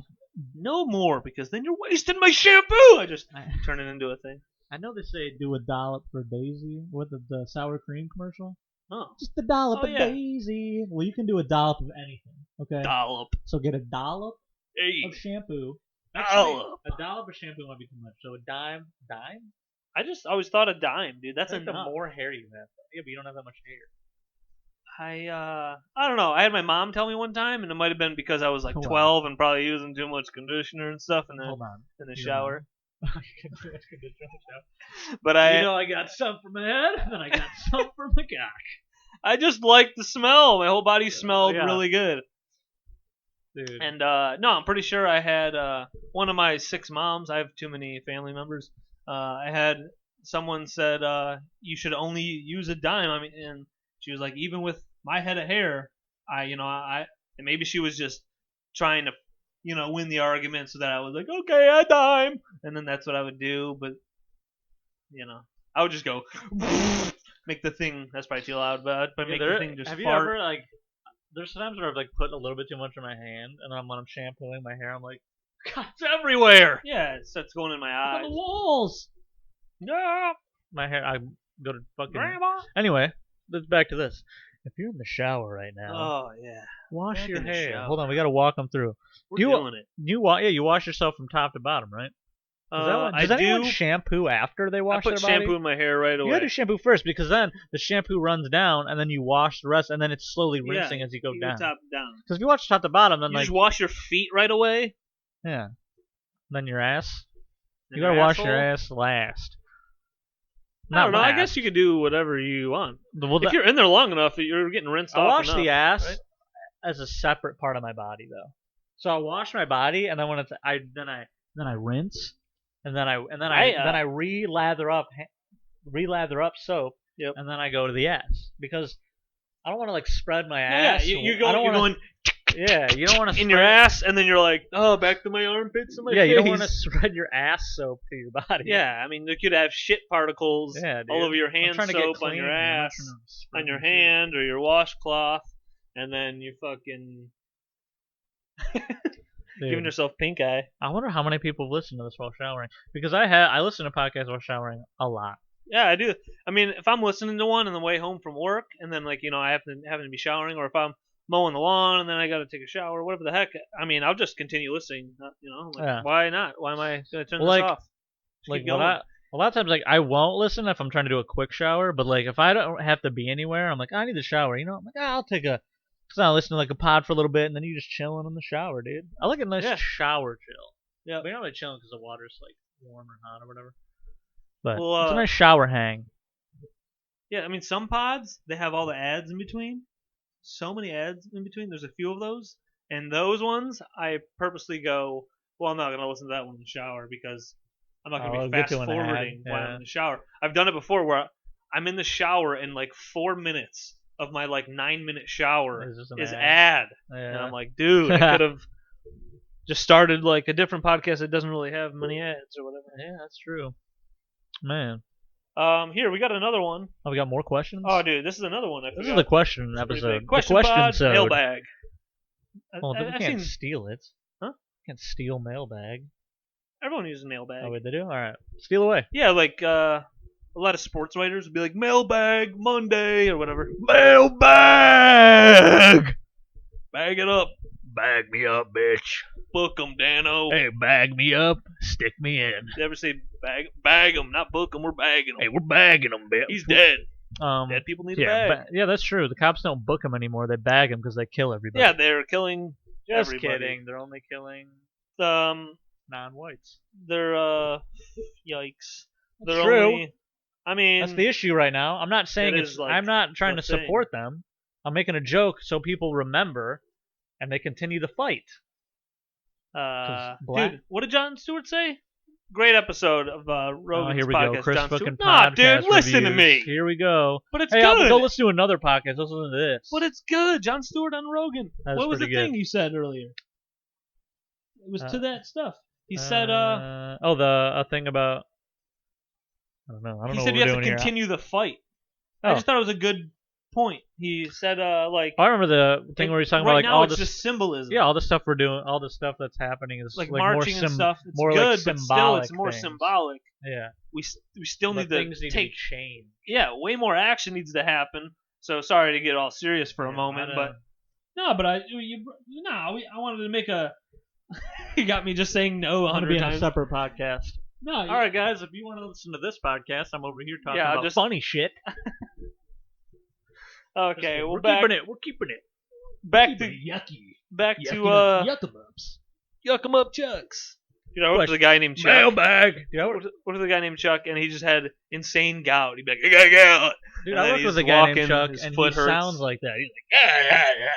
Speaker 1: No more, because then you're wasting my shampoo. I just turn it into a thing.
Speaker 2: I know they say do a dollop for Daisy with the sour cream commercial.
Speaker 1: Oh,
Speaker 2: Just a dollop
Speaker 1: Oh,
Speaker 2: of
Speaker 1: yeah.
Speaker 2: Daisy. Well, you can do a dollop of anything. Okay.
Speaker 1: dollop.
Speaker 2: So get a dollop
Speaker 1: Hey,
Speaker 2: of shampoo.
Speaker 1: dollop.
Speaker 2: A dollop of shampoo might be too much. So a dime. Dime?
Speaker 1: I just always thought a dime, dude. That's
Speaker 2: I think the
Speaker 1: enough.
Speaker 2: more hair you have. Yeah, but you don't have that much hair.
Speaker 1: I don't know. I had my mom tell me one time, and it might have been because I was like
Speaker 2: Hold on.
Speaker 1: 12 and probably using too much conditioner and stuff in the
Speaker 2: Hold on.
Speaker 1: in the
Speaker 2: Your
Speaker 1: shower.
Speaker 2: mom.
Speaker 1: But I
Speaker 2: I got some for my head, and I got some for my cock.
Speaker 1: I just liked the smell. My whole body smelled
Speaker 2: yeah.
Speaker 1: really good.
Speaker 2: Dude.
Speaker 1: And no, I'm pretty sure I had one of my 6 moms. I have too many family members. I had someone said you should only use a dime. I mean, and she was like, even with my head of hair, and maybe she was just trying to, win the argument so that I was like, okay, a dime, and then that's what I would do. But I would just go make the thing. That's probably too loud, but I'd make the thing just
Speaker 2: have
Speaker 1: fart.
Speaker 2: you ever there's times where I've put a little bit too much in my hand, and then when I'm shampooing my hair, I'm like, God, it's everywhere.
Speaker 1: Yeah, it starts going in my
Speaker 2: It's on
Speaker 1: eyes.
Speaker 2: the walls.
Speaker 1: No,
Speaker 2: My hair. I go to fucking.
Speaker 1: Grandma.
Speaker 2: Anyway, let's back to this. If you're in the shower right now,
Speaker 1: Oh yeah,
Speaker 2: wash
Speaker 1: back
Speaker 2: your
Speaker 1: in the
Speaker 2: hair.
Speaker 1: shower.
Speaker 2: Hold on, we gotta walk them through.
Speaker 1: we're
Speaker 2: You-
Speaker 1: doing it.
Speaker 2: You wash yourself from top to bottom, right? Does
Speaker 1: I
Speaker 2: anyone
Speaker 1: do.
Speaker 2: shampoo after they
Speaker 1: I
Speaker 2: wash
Speaker 1: put
Speaker 2: their body?
Speaker 1: shampoo in my hair right
Speaker 2: You
Speaker 1: away.
Speaker 2: gotta do shampoo first because then the shampoo runs down and then you wash the rest and then it's slowly rinsing as you go down.
Speaker 1: top down.
Speaker 2: Because if you watch top to bottom, then
Speaker 1: You just wash your feet right away.
Speaker 2: yeah, then your ass.
Speaker 1: and
Speaker 2: You gotta wash your
Speaker 1: asshole.
Speaker 2: ass last.
Speaker 1: I don't know. I
Speaker 2: last.
Speaker 1: guess you could do whatever you want.
Speaker 2: Well,
Speaker 1: If you're in there long enough, you're getting rinsed
Speaker 2: I
Speaker 1: off
Speaker 2: wash
Speaker 1: enough,
Speaker 2: the ass
Speaker 1: right?
Speaker 2: as a separate part of my body though. So I wash my body and then when I rinse and then I re-lather up soap.
Speaker 1: Yep.
Speaker 2: And then I go to the ass because I don't want to spread my
Speaker 1: Yeah,
Speaker 2: ass.
Speaker 1: you're
Speaker 2: I don't
Speaker 1: going
Speaker 2: wanna, Yeah, you don't want to
Speaker 1: in your ass, and then you're like, oh, back to my armpits and my
Speaker 2: Yeah,
Speaker 1: face.
Speaker 2: you don't want to spread your ass soap to your body.
Speaker 1: Yeah, I mean, you could have shit particles
Speaker 2: Yeah, dude.
Speaker 1: all over your
Speaker 2: I'm
Speaker 1: hand
Speaker 2: trying to get
Speaker 1: soap on
Speaker 2: clean
Speaker 1: your
Speaker 2: here. I'm not
Speaker 1: ass,
Speaker 2: trying to spread
Speaker 1: on your
Speaker 2: my shit.
Speaker 1: hand, or your washcloth, and then you fucking
Speaker 2: Dude,
Speaker 1: giving yourself pink eye.
Speaker 2: I wonder how many people listen to this while showering because I listen to podcasts while showering a lot.
Speaker 1: Yeah, I do. I mean, if I'm listening to one on the way home from work, and then I happen to be showering, or if I'm mowing the lawn and then I got to take a shower, whatever the heck. I mean, I'll just continue listening.
Speaker 2: Yeah.
Speaker 1: Why not? Why am I gonna turn
Speaker 2: Well,
Speaker 1: this off? Just keep
Speaker 2: What
Speaker 1: going.
Speaker 2: a lot of times I won't listen if I'm trying to do a quick shower, but if I don't have to be anywhere, I'm like I need to shower. I'm like I'll take a. Cause I'll listen to a pod for a little bit and then you just chilling in the shower, dude. I like a nice
Speaker 1: Yeah.
Speaker 2: shower chill.
Speaker 1: Yeah.
Speaker 2: But you're not really chilling because the water's warm or hot or whatever. But
Speaker 1: Well,
Speaker 2: it's a nice shower hang.
Speaker 1: Yeah, I mean, some pods they have all the ads in between. So many ads in between. There's a few of those, and those ones I purposely go. Well, I'm not gonna listen to that one in the shower because I'm not gonna
Speaker 2: I'll
Speaker 1: be
Speaker 2: get
Speaker 1: fast
Speaker 2: to an ad,
Speaker 1: forwarding while
Speaker 2: yeah.
Speaker 1: I'm in the shower. I've done it before where I'm in the shower and 4 minutes of my 9-minute shower
Speaker 2: It's just an
Speaker 1: is
Speaker 2: ad.
Speaker 1: ad. And
Speaker 2: Yeah.
Speaker 1: I'm like, dude, I could have just started a different podcast that doesn't really have many ads or whatever.
Speaker 2: Yeah, that's true. Man.
Speaker 1: Here we got another one.
Speaker 2: Oh, we got more questions?
Speaker 1: Oh, dude, this is another one. I
Speaker 2: This is
Speaker 1: forgot.
Speaker 2: the question
Speaker 1: It's pretty
Speaker 2: episode.
Speaker 1: big. Question
Speaker 2: the
Speaker 1: pod,
Speaker 2: question
Speaker 1: mailbag.
Speaker 2: Well, we
Speaker 1: I've
Speaker 2: can't
Speaker 1: seen
Speaker 2: steal it.
Speaker 1: Huh?
Speaker 2: Can't steal mailbag.
Speaker 1: everyone uses mailbag.
Speaker 2: Oh, wait, they do? Alright. Steal away.
Speaker 1: Yeah, a lot of sports writers would be like mailbag Monday or whatever.
Speaker 2: Mailbag!
Speaker 1: Bag it up.
Speaker 2: Bag me up, bitch.
Speaker 1: Book 'em, Dano.
Speaker 2: Hey, bag me up. Stick me in.
Speaker 1: You ever say bag 'em, not book 'em, we're bagging 'em.
Speaker 2: Hey, we're bagging them, bitch.
Speaker 1: He's dead. Dead people need a
Speaker 2: yeah,
Speaker 1: bag.
Speaker 2: yeah, that's true. The cops don't book them anymore. They bag them because they kill everybody.
Speaker 1: Yeah, they're killing
Speaker 2: just
Speaker 1: everybody.
Speaker 2: kidding. They're only killing non-whites.
Speaker 1: They're yikes.
Speaker 2: That's
Speaker 1: They're
Speaker 2: true.
Speaker 1: only. I mean,
Speaker 2: That's the issue right now. I'm not saying
Speaker 1: that
Speaker 2: it's.
Speaker 1: is, like,
Speaker 2: I'm not trying
Speaker 1: the
Speaker 2: to
Speaker 1: thing.
Speaker 2: support them. I'm making a joke so people remember, and they continue to fight.
Speaker 1: dude, what did Jon Stewart say? Great episode of Rogan's
Speaker 2: here we
Speaker 1: podcast.
Speaker 2: go. Chris
Speaker 1: Jon
Speaker 2: fucking
Speaker 1: Stewart. Nah,
Speaker 2: podcast
Speaker 1: dude, listen to
Speaker 2: reviews.
Speaker 1: me.
Speaker 2: Here we go.
Speaker 1: But it's
Speaker 2: hey,
Speaker 1: good.
Speaker 2: go listen to another podcast. Let's listen to this.
Speaker 1: But it's good. Jon Stewart on Rogan.
Speaker 2: That's
Speaker 1: What was the
Speaker 2: pretty good.
Speaker 1: thing you said earlier? It was to that stuff. He said,
Speaker 2: a thing about. I don't know. I don't
Speaker 1: he
Speaker 2: know
Speaker 1: said
Speaker 2: what
Speaker 1: you
Speaker 2: we're
Speaker 1: have to
Speaker 2: doing
Speaker 1: continue the fight.
Speaker 2: Oh.
Speaker 1: I just thought it was a good point. He said, like.
Speaker 2: I remember the thing where he's talking about like
Speaker 1: now
Speaker 2: all
Speaker 1: it's
Speaker 2: this.
Speaker 1: just symbolism.
Speaker 2: Yeah, all the stuff we're doing, all the stuff that's happening is
Speaker 1: like
Speaker 2: more
Speaker 1: marching and stuff. It's
Speaker 2: more
Speaker 1: good,
Speaker 2: like
Speaker 1: but
Speaker 2: symbolic.
Speaker 1: still, it's more
Speaker 2: things.
Speaker 1: symbolic.
Speaker 2: Yeah.
Speaker 1: We still need to
Speaker 2: things need
Speaker 1: take
Speaker 2: to change.
Speaker 1: Yeah, way more action needs to happen. So sorry to get all serious for a moment, but I wanted to make a. You got me just saying no 100 times.
Speaker 2: On a separate podcast.
Speaker 1: No,
Speaker 2: all right, guys. If you want to listen to this podcast, I'm over here talking about
Speaker 1: just
Speaker 2: funny shit.
Speaker 1: Okay,
Speaker 2: we're keeping it. We're keeping it.
Speaker 1: Back to
Speaker 2: yucky.
Speaker 1: Back
Speaker 2: yucky
Speaker 1: to
Speaker 2: yuckamups.
Speaker 1: Yuck 'em up Chucks. You know, what if the guy named Chuck?
Speaker 2: Mailbag. Yeah,
Speaker 1: what if the guy named Chuck and he just had insane gout? He'd be like, I gotta get out.
Speaker 2: Dude,
Speaker 1: and
Speaker 2: I worked with a guy named Chuck, and he sounds like that. He's like,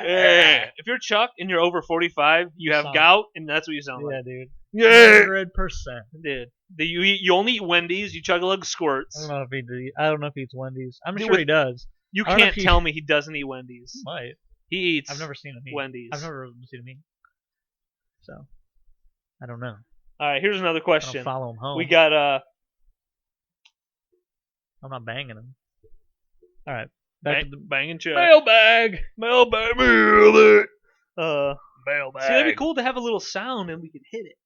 Speaker 1: yeah. If you're Chuck and you're over 45, you have gout, and that's what you sound like.
Speaker 2: Yeah, dude.
Speaker 1: Yeah,
Speaker 2: 100%.
Speaker 1: Dude. You only eat Wendy's. You chug a lug squirts.
Speaker 2: I don't know if he eats Wendy's. I'm sure he does.
Speaker 1: You can't tell me he doesn't eat Wendy's.
Speaker 2: He might.
Speaker 1: He eats.
Speaker 2: I've never seen him eat
Speaker 1: Wendy's.
Speaker 2: I've never seen him eat. So, I don't know.
Speaker 1: All right, here's another question.
Speaker 2: I don't follow him home.
Speaker 1: We got
Speaker 2: I'm not banging him. All right.
Speaker 1: Banging Chuck.
Speaker 2: Mailbag.
Speaker 1: Mailbag.
Speaker 2: Mailbag.
Speaker 1: See, that'd be cool to have a little sound and we could hit it.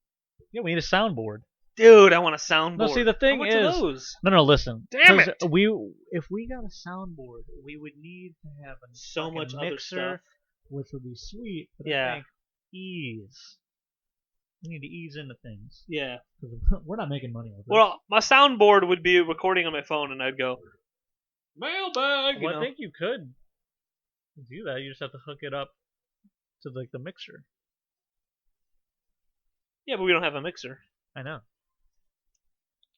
Speaker 2: Yeah, we need a soundboard.
Speaker 1: Dude, I want a soundboard.
Speaker 2: No, see, the thing
Speaker 1: How much
Speaker 2: is,
Speaker 1: are those?
Speaker 2: no, listen.
Speaker 1: Damn it!
Speaker 2: If we got a soundboard, we would need to have
Speaker 1: so much
Speaker 2: mixer,
Speaker 1: other stuff,
Speaker 2: which would be sweet. But
Speaker 1: yeah.
Speaker 2: I think ease. We need to ease into things.
Speaker 1: Yeah.
Speaker 2: We're not making money with this.
Speaker 1: Well, my soundboard would be recording on my phone, and I'd go mailbag.
Speaker 2: Well, I think you could do that. You just have to hook it up to like the mixer.
Speaker 1: Yeah, but we don't have a mixer.
Speaker 2: I know.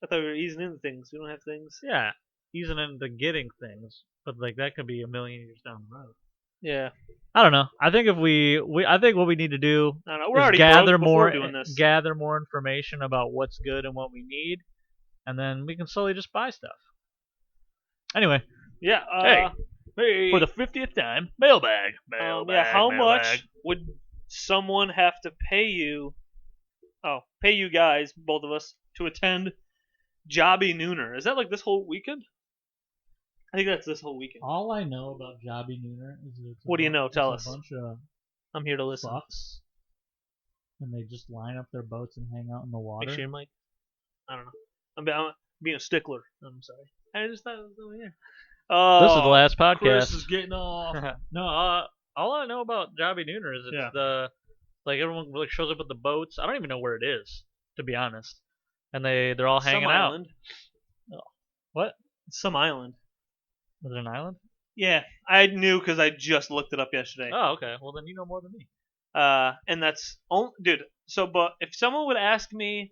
Speaker 1: I thought we were easing into things. We don't have things.
Speaker 2: Yeah, easing into getting things, but like that could be a million years down the road.
Speaker 1: Yeah.
Speaker 2: I don't know. I think I think what we need to do
Speaker 1: we're
Speaker 2: is
Speaker 1: already
Speaker 2: gather
Speaker 1: doing this.
Speaker 2: gather more information about what's good and what we need, and then we can slowly just buy stuff. Anyway.
Speaker 1: Yeah.
Speaker 2: Hey, for the 50th time, mailbag.
Speaker 1: How much would someone have to pay you? Oh, pay you guys, both of us, to attend Jobbie Nooner. Is that like this whole weekend? I think that's this whole weekend.
Speaker 2: All I know about Jobbie Nooner is that
Speaker 1: what do you know? Tell us.
Speaker 2: A bunch of
Speaker 1: I'm here to listen.
Speaker 2: Bucks, and they just line up their boats and hang out in the water.
Speaker 1: Make sure, Mike. I don't know. I'm being a stickler. I'm sorry. I just thought it was over here.
Speaker 2: This is the last podcast.
Speaker 1: Chris is getting off.
Speaker 2: No, all I know about Jobbie Nooner is it's like everyone like shows up at the boats. I don't even know where it is, to be honest. And they're all hanging out.
Speaker 1: Island.
Speaker 2: Oh. What?
Speaker 1: It's some island.
Speaker 2: Was it an island?
Speaker 1: Yeah, I knew because I just looked it up yesterday.
Speaker 2: Oh, okay. Well, then you know more than me.
Speaker 1: And that's dude. So, but if someone would ask me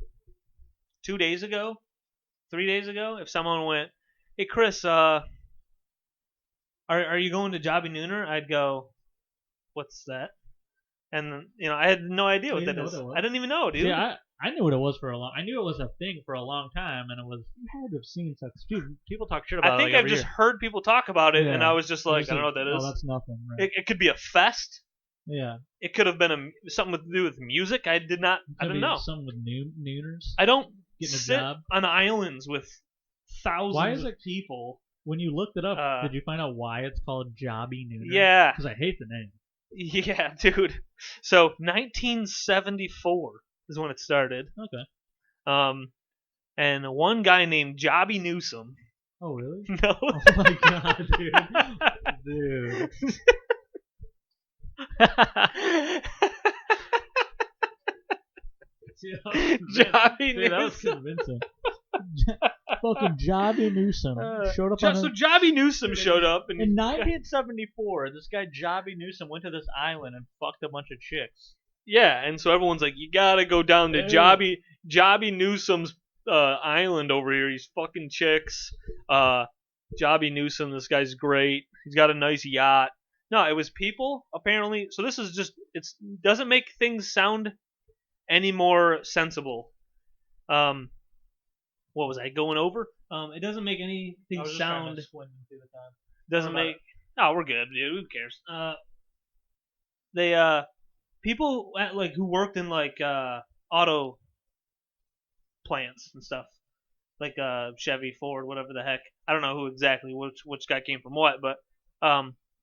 Speaker 1: 2 days ago, 3 days ago, if someone went, "Hey, Chris, are you going to Jobbie Nooner?" I'd go, "What's that?" And I had no idea what that is. I didn't even know, dude.
Speaker 2: Yeah, I knew what it was for a long. I knew it was a thing for a long time, and it was. You had to have seen such. People talk shit about it.
Speaker 1: I think I've just heard people talk about it, and I was just like, I don't know what that is.
Speaker 2: Oh, that's nothing. Right.
Speaker 1: It could be a fest.
Speaker 2: Yeah.
Speaker 1: It could have been something to do with music. I didn't know.
Speaker 2: Something with nooners.
Speaker 1: I don't
Speaker 2: getting
Speaker 1: sit
Speaker 2: a job
Speaker 1: on islands with thousands of people.
Speaker 2: When you looked it up, did you find out why it's called Jobbie Nooner?
Speaker 1: Yeah.
Speaker 2: Because I hate the name.
Speaker 1: Yeah, dude. So 1974 is when it started.
Speaker 2: Okay.
Speaker 1: And one guy named Jobbie Newsom.
Speaker 2: Oh, really?
Speaker 1: No.
Speaker 2: Oh my god, dude. Dude.
Speaker 1: Jobbie Newsom.
Speaker 2: That was convincing. Fucking Jobbie Nooner showed up
Speaker 1: So Jobbie Newsom showed up. And
Speaker 2: in 1974, this guy Jobbie Newsom went to this island and fucked a bunch of chicks.
Speaker 1: Yeah, and so everyone's like, you gotta go down to Jobbie Newsom's island over here. He's fucking chicks. Jobbie Newsom, this guy's great. He's got a nice yacht. No, it was people, apparently. So this is just, it doesn't make things sound any more sensible. What was I going over? It doesn't make anything sound. Doesn't make. Oh, we're good, dude. Who cares? They people like who worked in like auto plants and stuff, like Chevy, Ford, whatever the heck. I don't know who exactly which guy came from what, but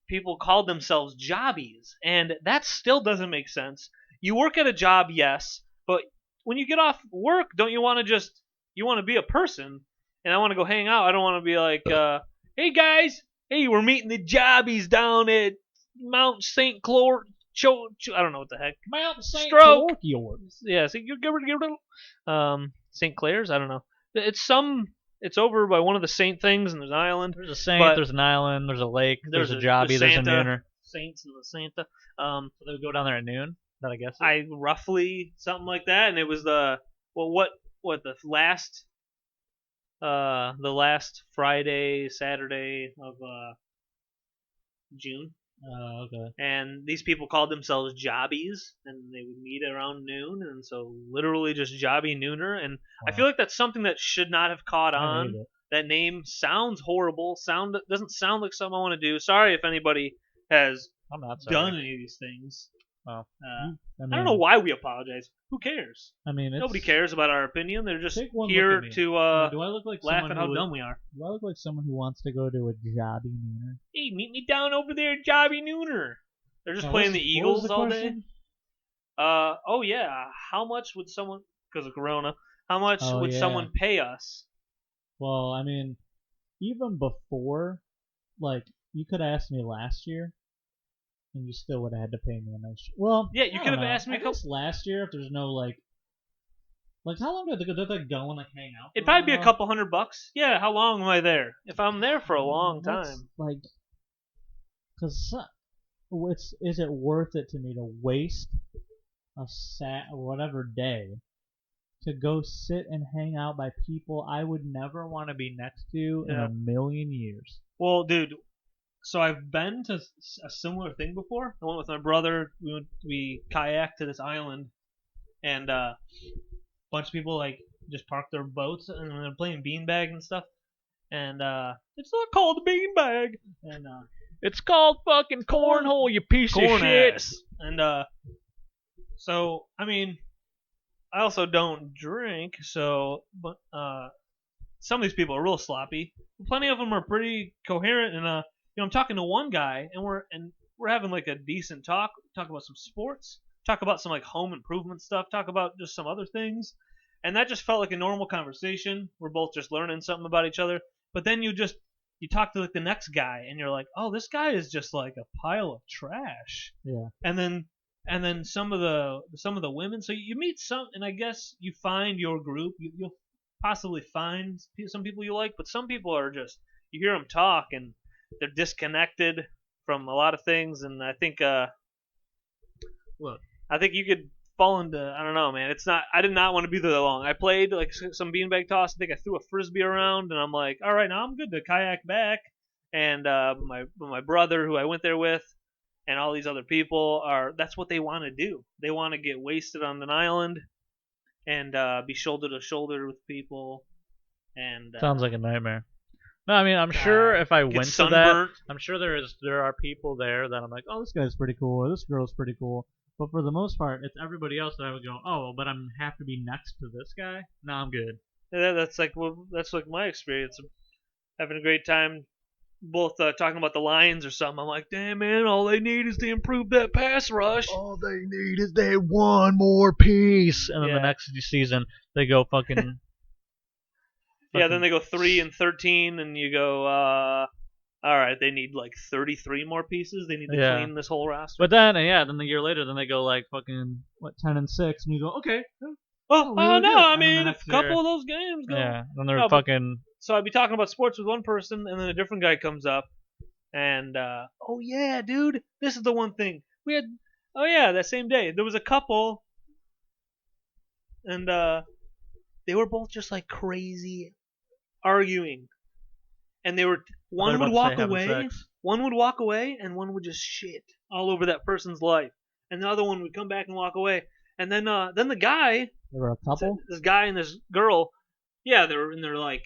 Speaker 1: people called themselves jobbies, and that still doesn't make sense. You work at a job, yes, but when you get off work, don't you want to you want to be a person? And I want to go hang out. I don't want to be like, hey guys, hey, we're meeting the jobbies down at Mount St. Clair. I don't know what the heck.
Speaker 2: Mount St.
Speaker 1: Stroke.
Speaker 2: Clair.
Speaker 1: Yeah, St. Clair's. I don't know. It's over by one of the Saint things, and there's an island.
Speaker 2: There's a Saint. There's an island. There's a lake. There's a Jobbie. There's a Nooner.
Speaker 1: Saints and the Santa.
Speaker 2: So they would go down there at noon. That I guess.
Speaker 1: Roughly something like that, and it was the last Friday, Saturday of June.
Speaker 2: Okay.
Speaker 1: And these people called themselves jobbies, and they would meet around noon, and so literally just Jobbie Nooner. And wow. I feel like that's something that should not have caught on. That name sounds horrible. Doesn't sound like something I want to do. Sorry if anybody has done any of these things.
Speaker 2: Well,
Speaker 1: I don't know why we apologize. Who cares?
Speaker 2: I mean,
Speaker 1: nobody cares about our opinion. They're just here to
Speaker 2: do I look like
Speaker 1: laugh at how dumb we are.
Speaker 2: Do I look like someone who wants to go to a Jobbie Nooner?
Speaker 1: Hey, meet me down over there at Jobbie Nooner. They're just playing the Eagles all day. Oh yeah. How much would someone, because of Corona, how much would someone pay us?
Speaker 2: Well, I mean, even before, like, you could have asked me last year. And you still would have had to pay me a nice. Well,
Speaker 1: yeah, you could have asked me
Speaker 2: a couple last year if there's no like how long do they go and like hang out?
Speaker 1: It'd probably be a couple $100. Yeah, how long am I there? If I'm there for a long time,
Speaker 2: like, cause is it worth it to me to waste a whatever day to go sit and hang out by people I would never want to be next to in a million years?
Speaker 1: Well, dude. So I've been to a similar thing before. I went with my brother. We kayaked to this island, and a bunch of people like just parked their boats and they're playing beanbag and stuff. And it's not called a beanbag, and
Speaker 2: it's called fucking cornhole, you piece of shit.
Speaker 1: Ass. And so I mean, I also don't drink, but some of these people are real sloppy. Plenty of them are pretty coherent and I'm talking to one guy, and we're having like a decent talk about some sports, talk about some like home improvement stuff, talk about just some other things, and that just felt like a normal conversation. We're both just learning something about each other. But then you talk to like the next guy, and you're like, oh, this guy is just like a pile of trash.
Speaker 2: Yeah.
Speaker 1: And then some of the women. So you meet some, and I guess you find your group. You'll possibly find some people you like, but some people are just, you hear them talk and they're disconnected from a lot of things, and I think I think you could fall into, I don't know, man. I did not want to be there that long. I played like some beanbag toss. I think I threw a frisbee around, and I'm like, all right, now I'm good to kayak back. And my brother, who I went there with, and all these other people that's what they want to do. They want to get wasted on an island and be shoulder to shoulder with people. And
Speaker 2: sounds like a nightmare. No, I mean, I'm sure if I went to that, I'm sure there are people there that I'm like, oh, this guy's pretty cool, or this girl's pretty cool. But for the most part, it's everybody else that I would go, oh, but I have to be next to this guy? No, I'm good.
Speaker 1: Yeah, that's like my experience of having a great time, both talking about the Lions or something. I'm like, damn, man, all they need is to improve that pass rush.
Speaker 2: All they need is that one more piece. And then the next season, they go fucking...
Speaker 1: Yeah, then they go 3-13, and you go, all right, they need like 33 more pieces. They need to clean this whole roster.
Speaker 2: But then, then the year later, then they go like fucking 10-6, and you go, okay.
Speaker 1: No, I mean a couple of those games.
Speaker 2: Yeah, then they're fucking
Speaker 1: so I'd be talking about sports with one person, and then a different guy comes up, and oh yeah, dude, this is the one thing we had. Oh yeah, that same day there was a couple, and they were both just like crazy arguing, and they were one would walk away, one would walk away, and one would just shit all over that person's life, and the other one would come back and walk away, and then the guy,
Speaker 2: They were a couple.
Speaker 1: this guy and this girl, yeah, they were in their like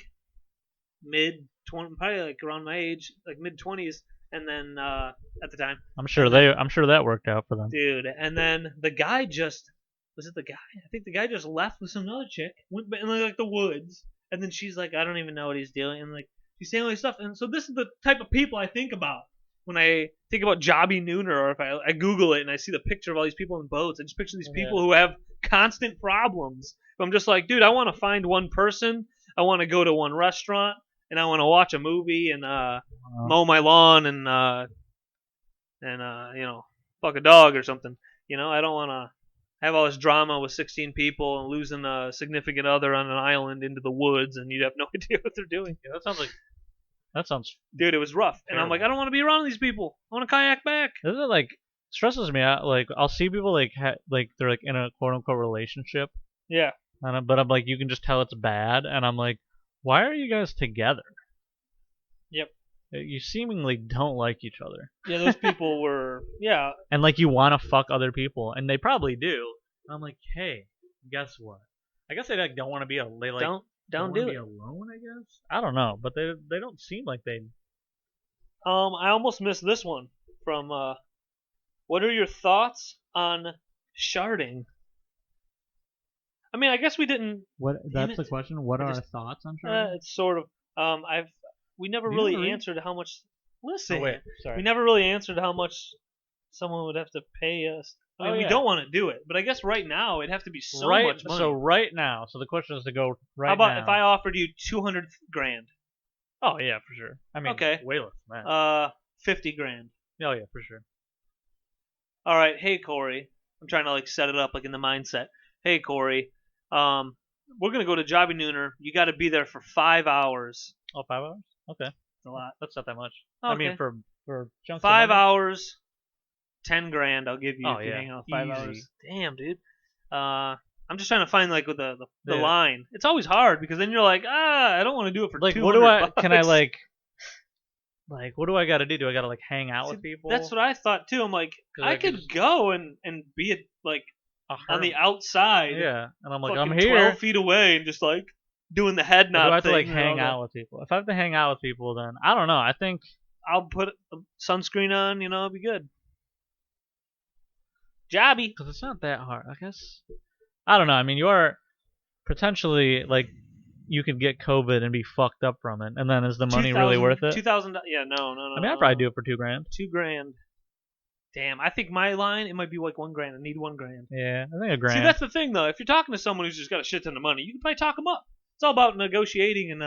Speaker 1: mid 20, probably like around my age, like mid 20s, and then at the time,
Speaker 2: I'm sure that worked out for them.
Speaker 1: dude, and then the guy just was it the guy? I think the guy just left with some other chick, went in like the woods, and then she's like, I don't even know what he's doing, and like she's saying all this stuff, and so this is the type of people I think about when I think about Jobbie Nooner, or if I Google it and I see the picture of all these people in boats, I just picture these people who have constant problems. But I'm just like, dude, I want to find one person, I want to go to one restaurant, and I want to watch a movie and mow my lawn and you know, fuck a dog or something. You know, I don't want to have all this drama with 16 people and losing a significant other on an island into the woods, and you'd have no idea what they're doing.
Speaker 2: Yeah, that sounds.
Speaker 1: Dude, it was rough, and I'm like, I don't want to be around these people. I want to kayak back.
Speaker 2: This is like stresses me out. Like I'll see people like like they're like in a quote unquote relationship,
Speaker 1: Yeah.
Speaker 2: but I'm like, you can just tell it's bad, and I'm like, why are you guys together?
Speaker 1: Yep.
Speaker 2: You seemingly don't like each other.
Speaker 1: Yeah, those people were, yeah.
Speaker 2: And like you want to fuck other people, and they probably do. I'm like, hey, guess what? I guess they like don't want to be don't
Speaker 1: do
Speaker 2: be
Speaker 1: it.
Speaker 2: alone. I guess I don't know, but they don't seem like they.
Speaker 1: I almost missed this one from. What are your thoughts on Sharting? I mean, I guess we didn't.
Speaker 2: What? That's the question. What are our thoughts on Sharting?
Speaker 1: It's sort of. We never really answered how much. Listen,
Speaker 2: Oh, wait, sorry.
Speaker 1: we never really answered how much someone would have to pay us. I mean, we don't want to do it, but I guess right now it'd have to be so much money.
Speaker 2: So right now, so the question is to go right now.
Speaker 1: How about if I offered you 200 grand?
Speaker 2: Oh yeah, for sure. I mean,
Speaker 1: okay,
Speaker 2: way less than that.
Speaker 1: 50 grand.
Speaker 2: Oh yeah, for sure.
Speaker 1: All right, hey Cory, I'm trying to like set it up like in the mindset. Hey Cory, we're gonna go to Jobbie Nooner. You got to be there for 5 hours.
Speaker 2: Oh, 5 hours? Okay,
Speaker 1: that's a lot.
Speaker 2: That's not that much.
Speaker 1: Okay.
Speaker 2: I mean, for chunks
Speaker 1: 5
Speaker 2: of money?
Speaker 1: hours, 10 grand. I'll give you if you hang out 5
Speaker 2: Easy.
Speaker 1: hours. Damn, dude. I'm just trying to find like with the line. It's always hard because then you're like, I don't want to do it for
Speaker 2: like.
Speaker 1: $200.
Speaker 2: What do I? Can I like? Like, what do I got to do? Do I got to like hang out with people?
Speaker 1: That's what I thought too. I'm like, I could go and be like on the outside.
Speaker 2: Yeah, and I'm like, I'm
Speaker 1: here, 12 feet away, and just like doing the head nod.
Speaker 2: Do I have to like hang out with people? If I have to hang out with people, then I don't know. I think
Speaker 1: I'll put sunscreen on. You know, it'll be good. Jobbie,
Speaker 2: because it's not that hard. I guess I don't know. I mean, you are potentially like you could get COVID and be fucked up from it, and then is the money really worth it?
Speaker 1: $2,000? Yeah, no.
Speaker 2: I mean, I'd probably do it for $2 grand.
Speaker 1: $2 grand. Damn, I think my line it might be like $1 grand. I need $1 grand.
Speaker 2: Yeah, I think $1 grand.
Speaker 1: See, that's the thing though. If you're talking to someone who's just got a shit ton of money, you can probably talk them up. It's all about negotiating and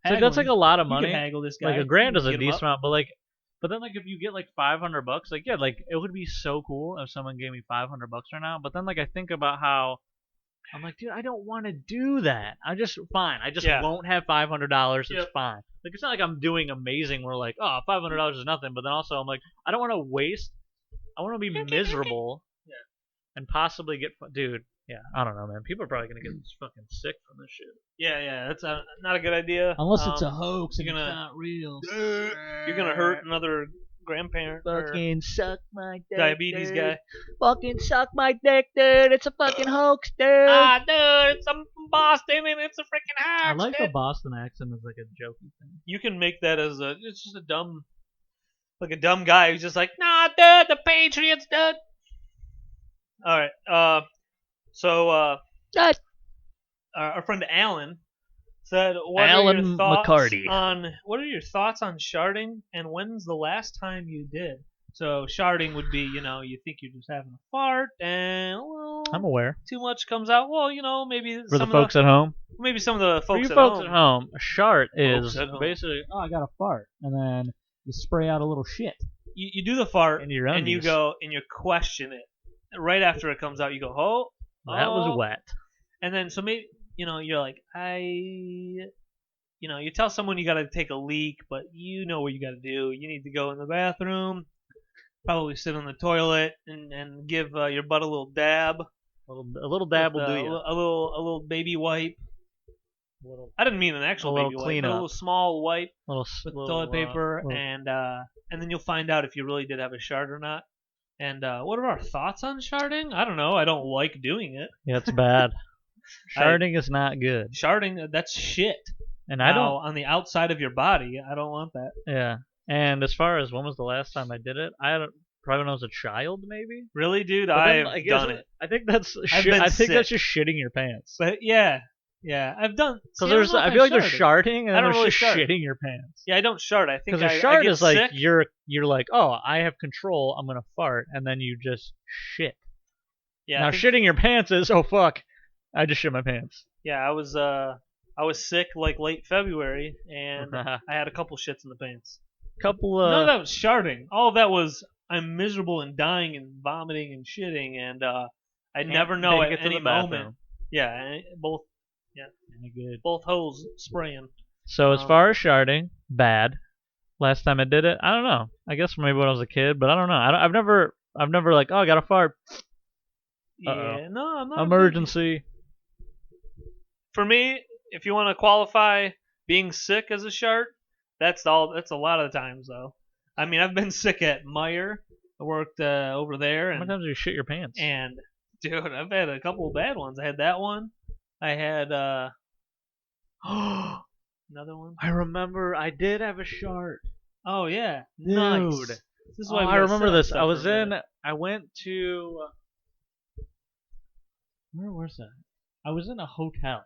Speaker 2: So that's like a lot of money.
Speaker 1: You can haggle this guy.
Speaker 2: Like $1 grand is a decent amount, but then like if you get like $500, like yeah, like it would be so cool if someone gave me $500 right now. But then like I think about how I'm like, dude, I don't want to do that. I just won't have $500. It's fine. Like it's not like I'm doing amazing. Where like, oh, $500 is nothing. But then also I'm like, I don't want to waste. I want to be miserable. And possibly get, dude. Yeah, I don't know, man. People are probably gonna get fucking sick from this shit.
Speaker 1: Yeah, that's not a good idea.
Speaker 2: Unless it's a hoax and it's not real.
Speaker 1: You're gonna hurt another grandparent.
Speaker 2: Fucking suck my dick,
Speaker 1: diabetes
Speaker 2: dude.
Speaker 1: guy.
Speaker 2: Fucking suck my dick, dude. It's a fucking hoax, dude.
Speaker 1: Dude, it's from Boston and it's a freaking hoax.
Speaker 2: I like the Boston accent as like a jokey thing.
Speaker 1: You can make that as it's just a dumb guy who's just like, nah, dude, the Patriots, dude. All right, so our friend Alan said, what are your thoughts on Sharting, and when's the last time you did? So Sharting would be, you think you're just having a fart, and
Speaker 2: I'm aware.
Speaker 1: Too much comes out. Well, maybe
Speaker 2: for the folks at home.
Speaker 1: Maybe some of the folks
Speaker 2: at home. A shart is basically,
Speaker 3: I got a fart, and then you spray out a little shit.
Speaker 1: You do the fart,
Speaker 2: and you
Speaker 1: go and you question it. Right after it comes out, you go, that
Speaker 2: was wet.
Speaker 1: And then so maybe you're like, you tell someone you got to take a leak, but you know what you got to do. You need to go in the bathroom, probably sit on the toilet, and give your butt a little dab.
Speaker 2: A little dab
Speaker 1: with,
Speaker 2: will do you.
Speaker 1: A little baby wipe.
Speaker 2: Little,
Speaker 1: I didn't mean an actual baby wipe, but a little small wipe with toilet paper, and then you'll find out if you really did have a shart or not. And what are our thoughts on sharting? I don't know. I don't like doing it.
Speaker 2: Yeah, it's bad. Sharting is not good.
Speaker 1: Sharting, that's shit.
Speaker 2: And
Speaker 1: now,
Speaker 2: I don't
Speaker 1: on the outside of your body. I don't want that.
Speaker 2: Yeah. And as far as when was the last time I did it, probably when I was a child, maybe.
Speaker 1: Really, dude? I've done it.
Speaker 2: I think that's that's just shitting your pants.
Speaker 1: But yeah, I've done.
Speaker 2: Because I feel like there's sharting and then there's just shitting your pants.
Speaker 1: Yeah, I don't shart. I think
Speaker 2: because a shart is like
Speaker 1: sick.
Speaker 2: you're like, oh, I have control. I'm gonna fart, and then you just shit.
Speaker 1: Yeah.
Speaker 2: Now shitting your pants is fuck. I just shit my pants.
Speaker 1: Yeah, I was sick like late February, and I had a couple shits in the pants. None of that was sharting. All of that was I'm miserable and dying and vomiting and shitting, and I never know at any moment. Yeah, both. Yeah,
Speaker 2: good.
Speaker 1: Both holes spraying.
Speaker 2: So as far as sharting, bad. Last time I did it, I don't know. I guess maybe when I was a kid, but I don't know. I've never like, oh, I got to fart.
Speaker 1: Yeah, no, I'm not.
Speaker 2: Emergency.
Speaker 1: For me, if you want to qualify being sick as a shart, that's a lot of the times though. I mean, I've been sick at Meijer. I worked over there.
Speaker 2: How many times do you shit your pants?
Speaker 1: And dude, I've had a couple of bad ones. I had that one. I had another one.
Speaker 2: I remember I did have a shart.
Speaker 1: Oh yeah,
Speaker 2: dude.
Speaker 1: Nice. This is why
Speaker 2: I remember this. I went to where was that? I was in a hotel.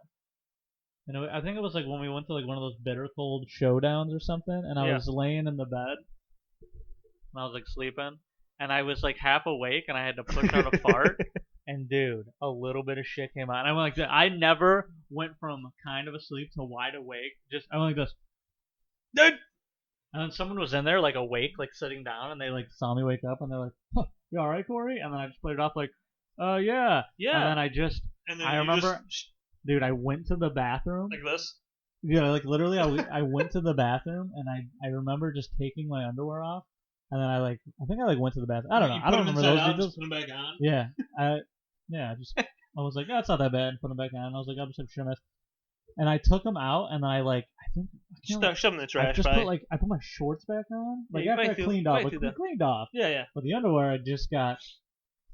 Speaker 2: And I think it was like when we went to like one of those bitter cold showdowns or something, and I was laying in the bed, and I was like sleeping, and I was like half awake, and I had to push out a fart, and dude, a little bit of shit came out. And I went like that. I never went from kind of asleep to wide awake. I went like this, dude. And then someone was in there like awake, like sitting down, and they like saw me wake up, and they're like, huh, "You all right, Cory?" And then I just played it off like, yeah." And then I remember. Dude, I went to the bathroom.
Speaker 1: Like this?
Speaker 2: Yeah, like literally I went to the bathroom and I remember just taking my underwear off and then I think I went to the bathroom. I don't know. I don't remember those details.
Speaker 1: Put them back on?
Speaker 2: Yeah. I was like, oh, it's not that bad. Put them back on. And I was like, I'm just a mess. And I took them out and I think
Speaker 1: shove them in the trash.
Speaker 2: I put my shorts back on. Like after I cleaned off. Cleaned off.
Speaker 1: Yeah.
Speaker 2: But the underwear I just got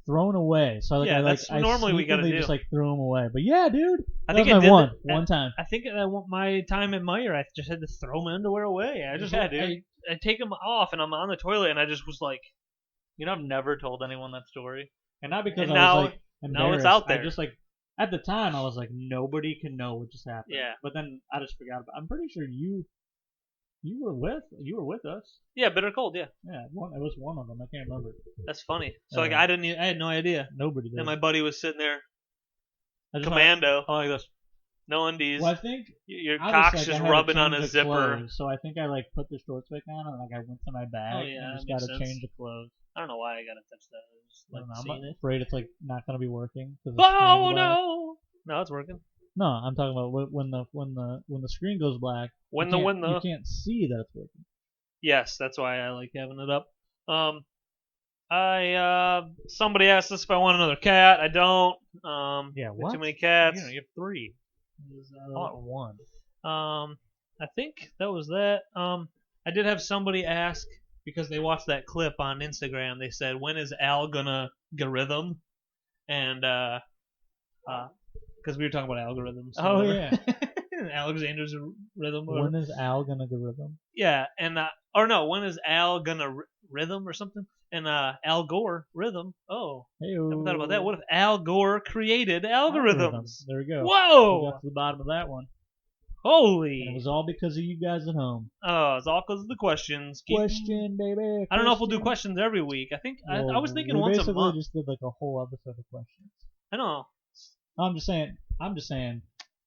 Speaker 2: thrown away. So
Speaker 1: that's normally we gotta do.
Speaker 2: Just like threw them away. But yeah, dude,
Speaker 1: I think I did
Speaker 2: one time.
Speaker 1: I think my time at Meijer, I just had to throw my underwear away.
Speaker 2: dude.
Speaker 1: I take them off and I'm on the toilet and I just was like,
Speaker 2: I've never told anyone that story, and not because
Speaker 1: I
Speaker 2: was like
Speaker 1: now it's out there.
Speaker 2: I just like at the time I was like nobody can know what just happened.
Speaker 1: Yeah.
Speaker 2: But then I just forgot about. I'm pretty sure you were with us.
Speaker 1: Yeah, bitter cold. Yeah.
Speaker 2: Yeah, it was one of them. I can't remember.
Speaker 1: That's funny. So I had no idea.
Speaker 2: Nobody did.
Speaker 1: And my buddy was sitting there, commando.
Speaker 2: Like this.
Speaker 1: No undies.
Speaker 2: Well, I think
Speaker 1: your cock's just rubbing on a zipper.
Speaker 2: Clothes, so I think I like put the shorts back on and I went to my bag and just gotta change the clothes.
Speaker 1: I don't know why I gotta touch that.
Speaker 2: I'm afraid it's like not gonna be working.
Speaker 1: Oh no! No, it's working.
Speaker 2: No, I'm talking about when the screen goes black. You can't see that it's working.
Speaker 1: Yes, that's why I like having it up. Somebody asked us if I want another cat. I don't.
Speaker 2: What?
Speaker 1: Too many cats.
Speaker 2: You have 3. I want 1.
Speaker 1: I think that was that. I did have somebody ask because they watched that clip on Instagram. They said, "When is Al gonna get rhythm?" And because we were talking about algorithms.
Speaker 2: Oh yeah.
Speaker 1: Alexander's rhythm.
Speaker 2: When is Al gonna get rhythm?
Speaker 1: Yeah, and when is Al gonna rhythm or something? And Al Gore rhythm. Oh,
Speaker 2: hey-o.
Speaker 1: Never thought about that. What if Al Gore created algorithms?
Speaker 2: There we go.
Speaker 1: Whoa!
Speaker 2: We got to the bottom of that one.
Speaker 1: Holy!
Speaker 2: And it was all because of you guys at home.
Speaker 1: Oh, it's all because of the questions.
Speaker 2: Question, baby.
Speaker 1: I don't know if we'll do questions every week. I think I was thinking once a month.
Speaker 2: We basically just did like a whole episode of questions.
Speaker 1: I know.
Speaker 2: I'm just saying,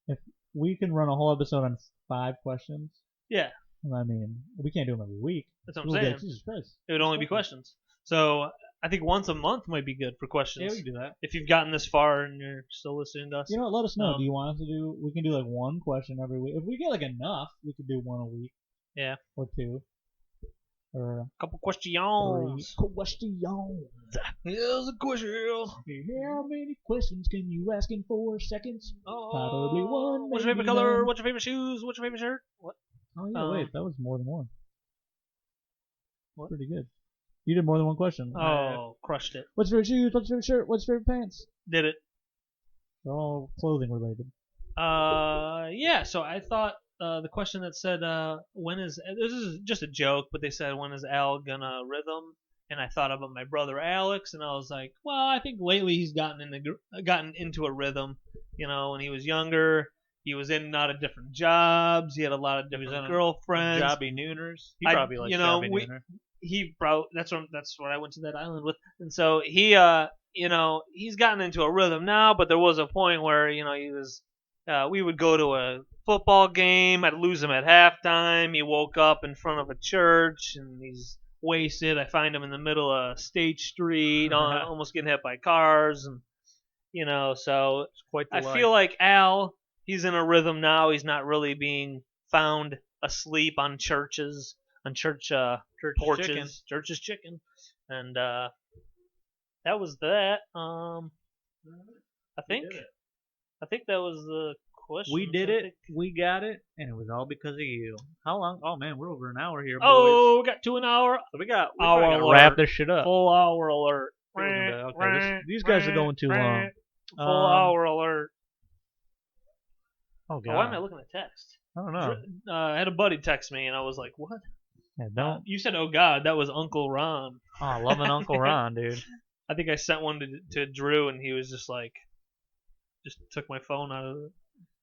Speaker 2: if we can run a whole episode on 5 questions.
Speaker 1: Yeah.
Speaker 2: I mean, we can't do them every week.
Speaker 1: That's what I'm saying.
Speaker 2: Jesus Christ.
Speaker 1: It would only be questions. So I think once a month might be good for
Speaker 3: Yeah,
Speaker 1: questions.
Speaker 3: we can do that.
Speaker 1: If you've gotten this far and you're still listening to us.
Speaker 3: You know what? Let us know.
Speaker 1: Um,
Speaker 3: Do you want us to do? We can do like one question every week. If we get like enough, we could do one a week.
Speaker 1: Yeah.
Speaker 3: Or two. Or
Speaker 1: Couple
Speaker 3: three
Speaker 1: questions.
Speaker 3: questions.
Speaker 1: Here's a question.
Speaker 3: How many questions can you ask in 4 seconds? Probably one.
Speaker 1: What's your favorite
Speaker 3: maybe
Speaker 1: color?
Speaker 3: none.
Speaker 1: What's your favorite shoes? What's your favorite shirt? What?
Speaker 3: Oh yeah, wait,
Speaker 1: Um,
Speaker 3: that was more than one.
Speaker 1: What?
Speaker 3: Pretty good. You did more than one question.
Speaker 1: Oh, crushed it.
Speaker 3: What's your favorite shoes? What's your favorite shirt? What's your favorite pants?
Speaker 1: Did it.
Speaker 3: They're all clothing related.
Speaker 1: Yeah. So I thought the question that said when is this is just a joke, but they said when is Al gonna rhythm? And I thought about my brother Alex, and I was like, well, I think lately he's gotten into a rhythm. You know, when he was younger, he was in and out of different jobs. He had a lot of different girlfriends.
Speaker 2: Jobbie Nooners. He
Speaker 1: I-
Speaker 2: probably likes
Speaker 1: you know,
Speaker 2: Jobbie
Speaker 1: we-
Speaker 2: Nooner.
Speaker 1: He probably that's what I went to that island with, and so he you know, he's gotten into a rhythm now, but there was a point where, you know, he was we would go to a football game. I'd lose him at halftime. He woke up in front of a church and he's wasted. I find him in the middle of State Street, almost getting hit by cars, and you know, so
Speaker 2: It's quite the
Speaker 1: I
Speaker 2: life.
Speaker 1: feel like Al, he's in a rhythm now. He's not really being found asleep on church porches,
Speaker 2: chicken.
Speaker 1: church's chicken, and that was that. I think that was the question.
Speaker 2: We did it. We got it, and it was all because of you. How long? Oh man, we're over an hour here, boys.
Speaker 1: Oh, we got to an hour.
Speaker 2: So we got
Speaker 1: Hour
Speaker 2: probably gotta
Speaker 1: alert.
Speaker 2: wrap this shit up.
Speaker 1: Full hour alert.
Speaker 2: Okay, these guys are going too long.
Speaker 1: Full hour alert.
Speaker 2: Oh god.
Speaker 1: Why am I looking at text?
Speaker 2: I don't know.
Speaker 1: I had a buddy text me, and I was like, "What?"
Speaker 2: Yeah, don't.
Speaker 1: You said, "Oh God," that was Uncle Ron.
Speaker 2: Oh, loving Uncle Ron, dude.
Speaker 1: I think I sent one to Drew, and he was just like, just took my phone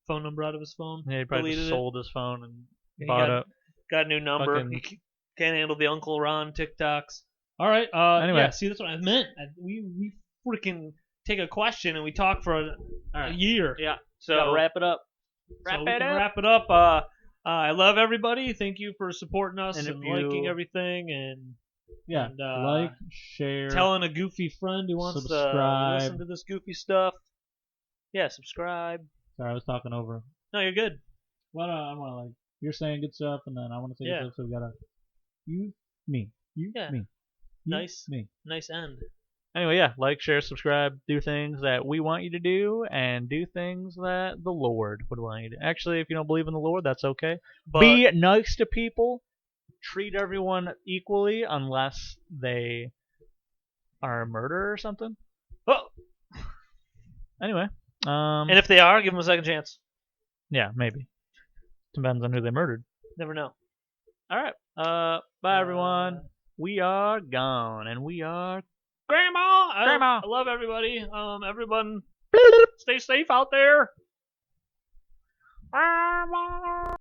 Speaker 1: number out of his phone.
Speaker 2: Yeah, he probably
Speaker 1: deleted
Speaker 2: just
Speaker 1: it.
Speaker 2: sold his phone and
Speaker 1: He
Speaker 2: bought up.
Speaker 1: got a new number.
Speaker 2: Fucking-
Speaker 1: He can't handle the Uncle Ron TikToks. All right.
Speaker 2: Anyway.
Speaker 1: Yeah. See, that's what I meant. We freaking take a question and we talk for a year.
Speaker 2: Yeah.
Speaker 1: So
Speaker 2: Gotta wrap it up.
Speaker 1: so we can wrap it up. I love everybody. Thank you for supporting us
Speaker 2: And
Speaker 1: and,
Speaker 2: if you-
Speaker 1: liking everything and
Speaker 3: Yeah.
Speaker 1: And,
Speaker 3: like, share.
Speaker 1: telling a goofy friend who wants to
Speaker 3: Subscribe.
Speaker 1: listen to this goofy stuff. Yeah, subscribe.
Speaker 3: Sorry, I was talking over.
Speaker 1: No, you're good.
Speaker 3: Well, I want to like you're saying good stuff, and then I want to say
Speaker 1: Yeah.
Speaker 3: good stuff. So we gotta you, me, you,
Speaker 1: Yeah.
Speaker 3: me, you,
Speaker 1: Nice.
Speaker 3: me.
Speaker 1: Nice end.
Speaker 2: Anyway, yeah, like, share, subscribe, do things that we want you to do, and do things that the Lord would want you to. Actually, if you don't believe in the Lord, that's okay.
Speaker 1: But
Speaker 2: Be nice to people. Treat everyone equally, unless they are a murderer or something.
Speaker 1: oh,
Speaker 2: Anyway,
Speaker 1: and if they are, give them a second chance.
Speaker 2: yeah, maybe. Depends on who they murdered.
Speaker 1: Never know.
Speaker 2: All right. Bye, everyone. We are gone, and we are
Speaker 1: Grandma,
Speaker 2: Grandma.
Speaker 1: I love everybody. Everyone, stay safe out there. Grandma.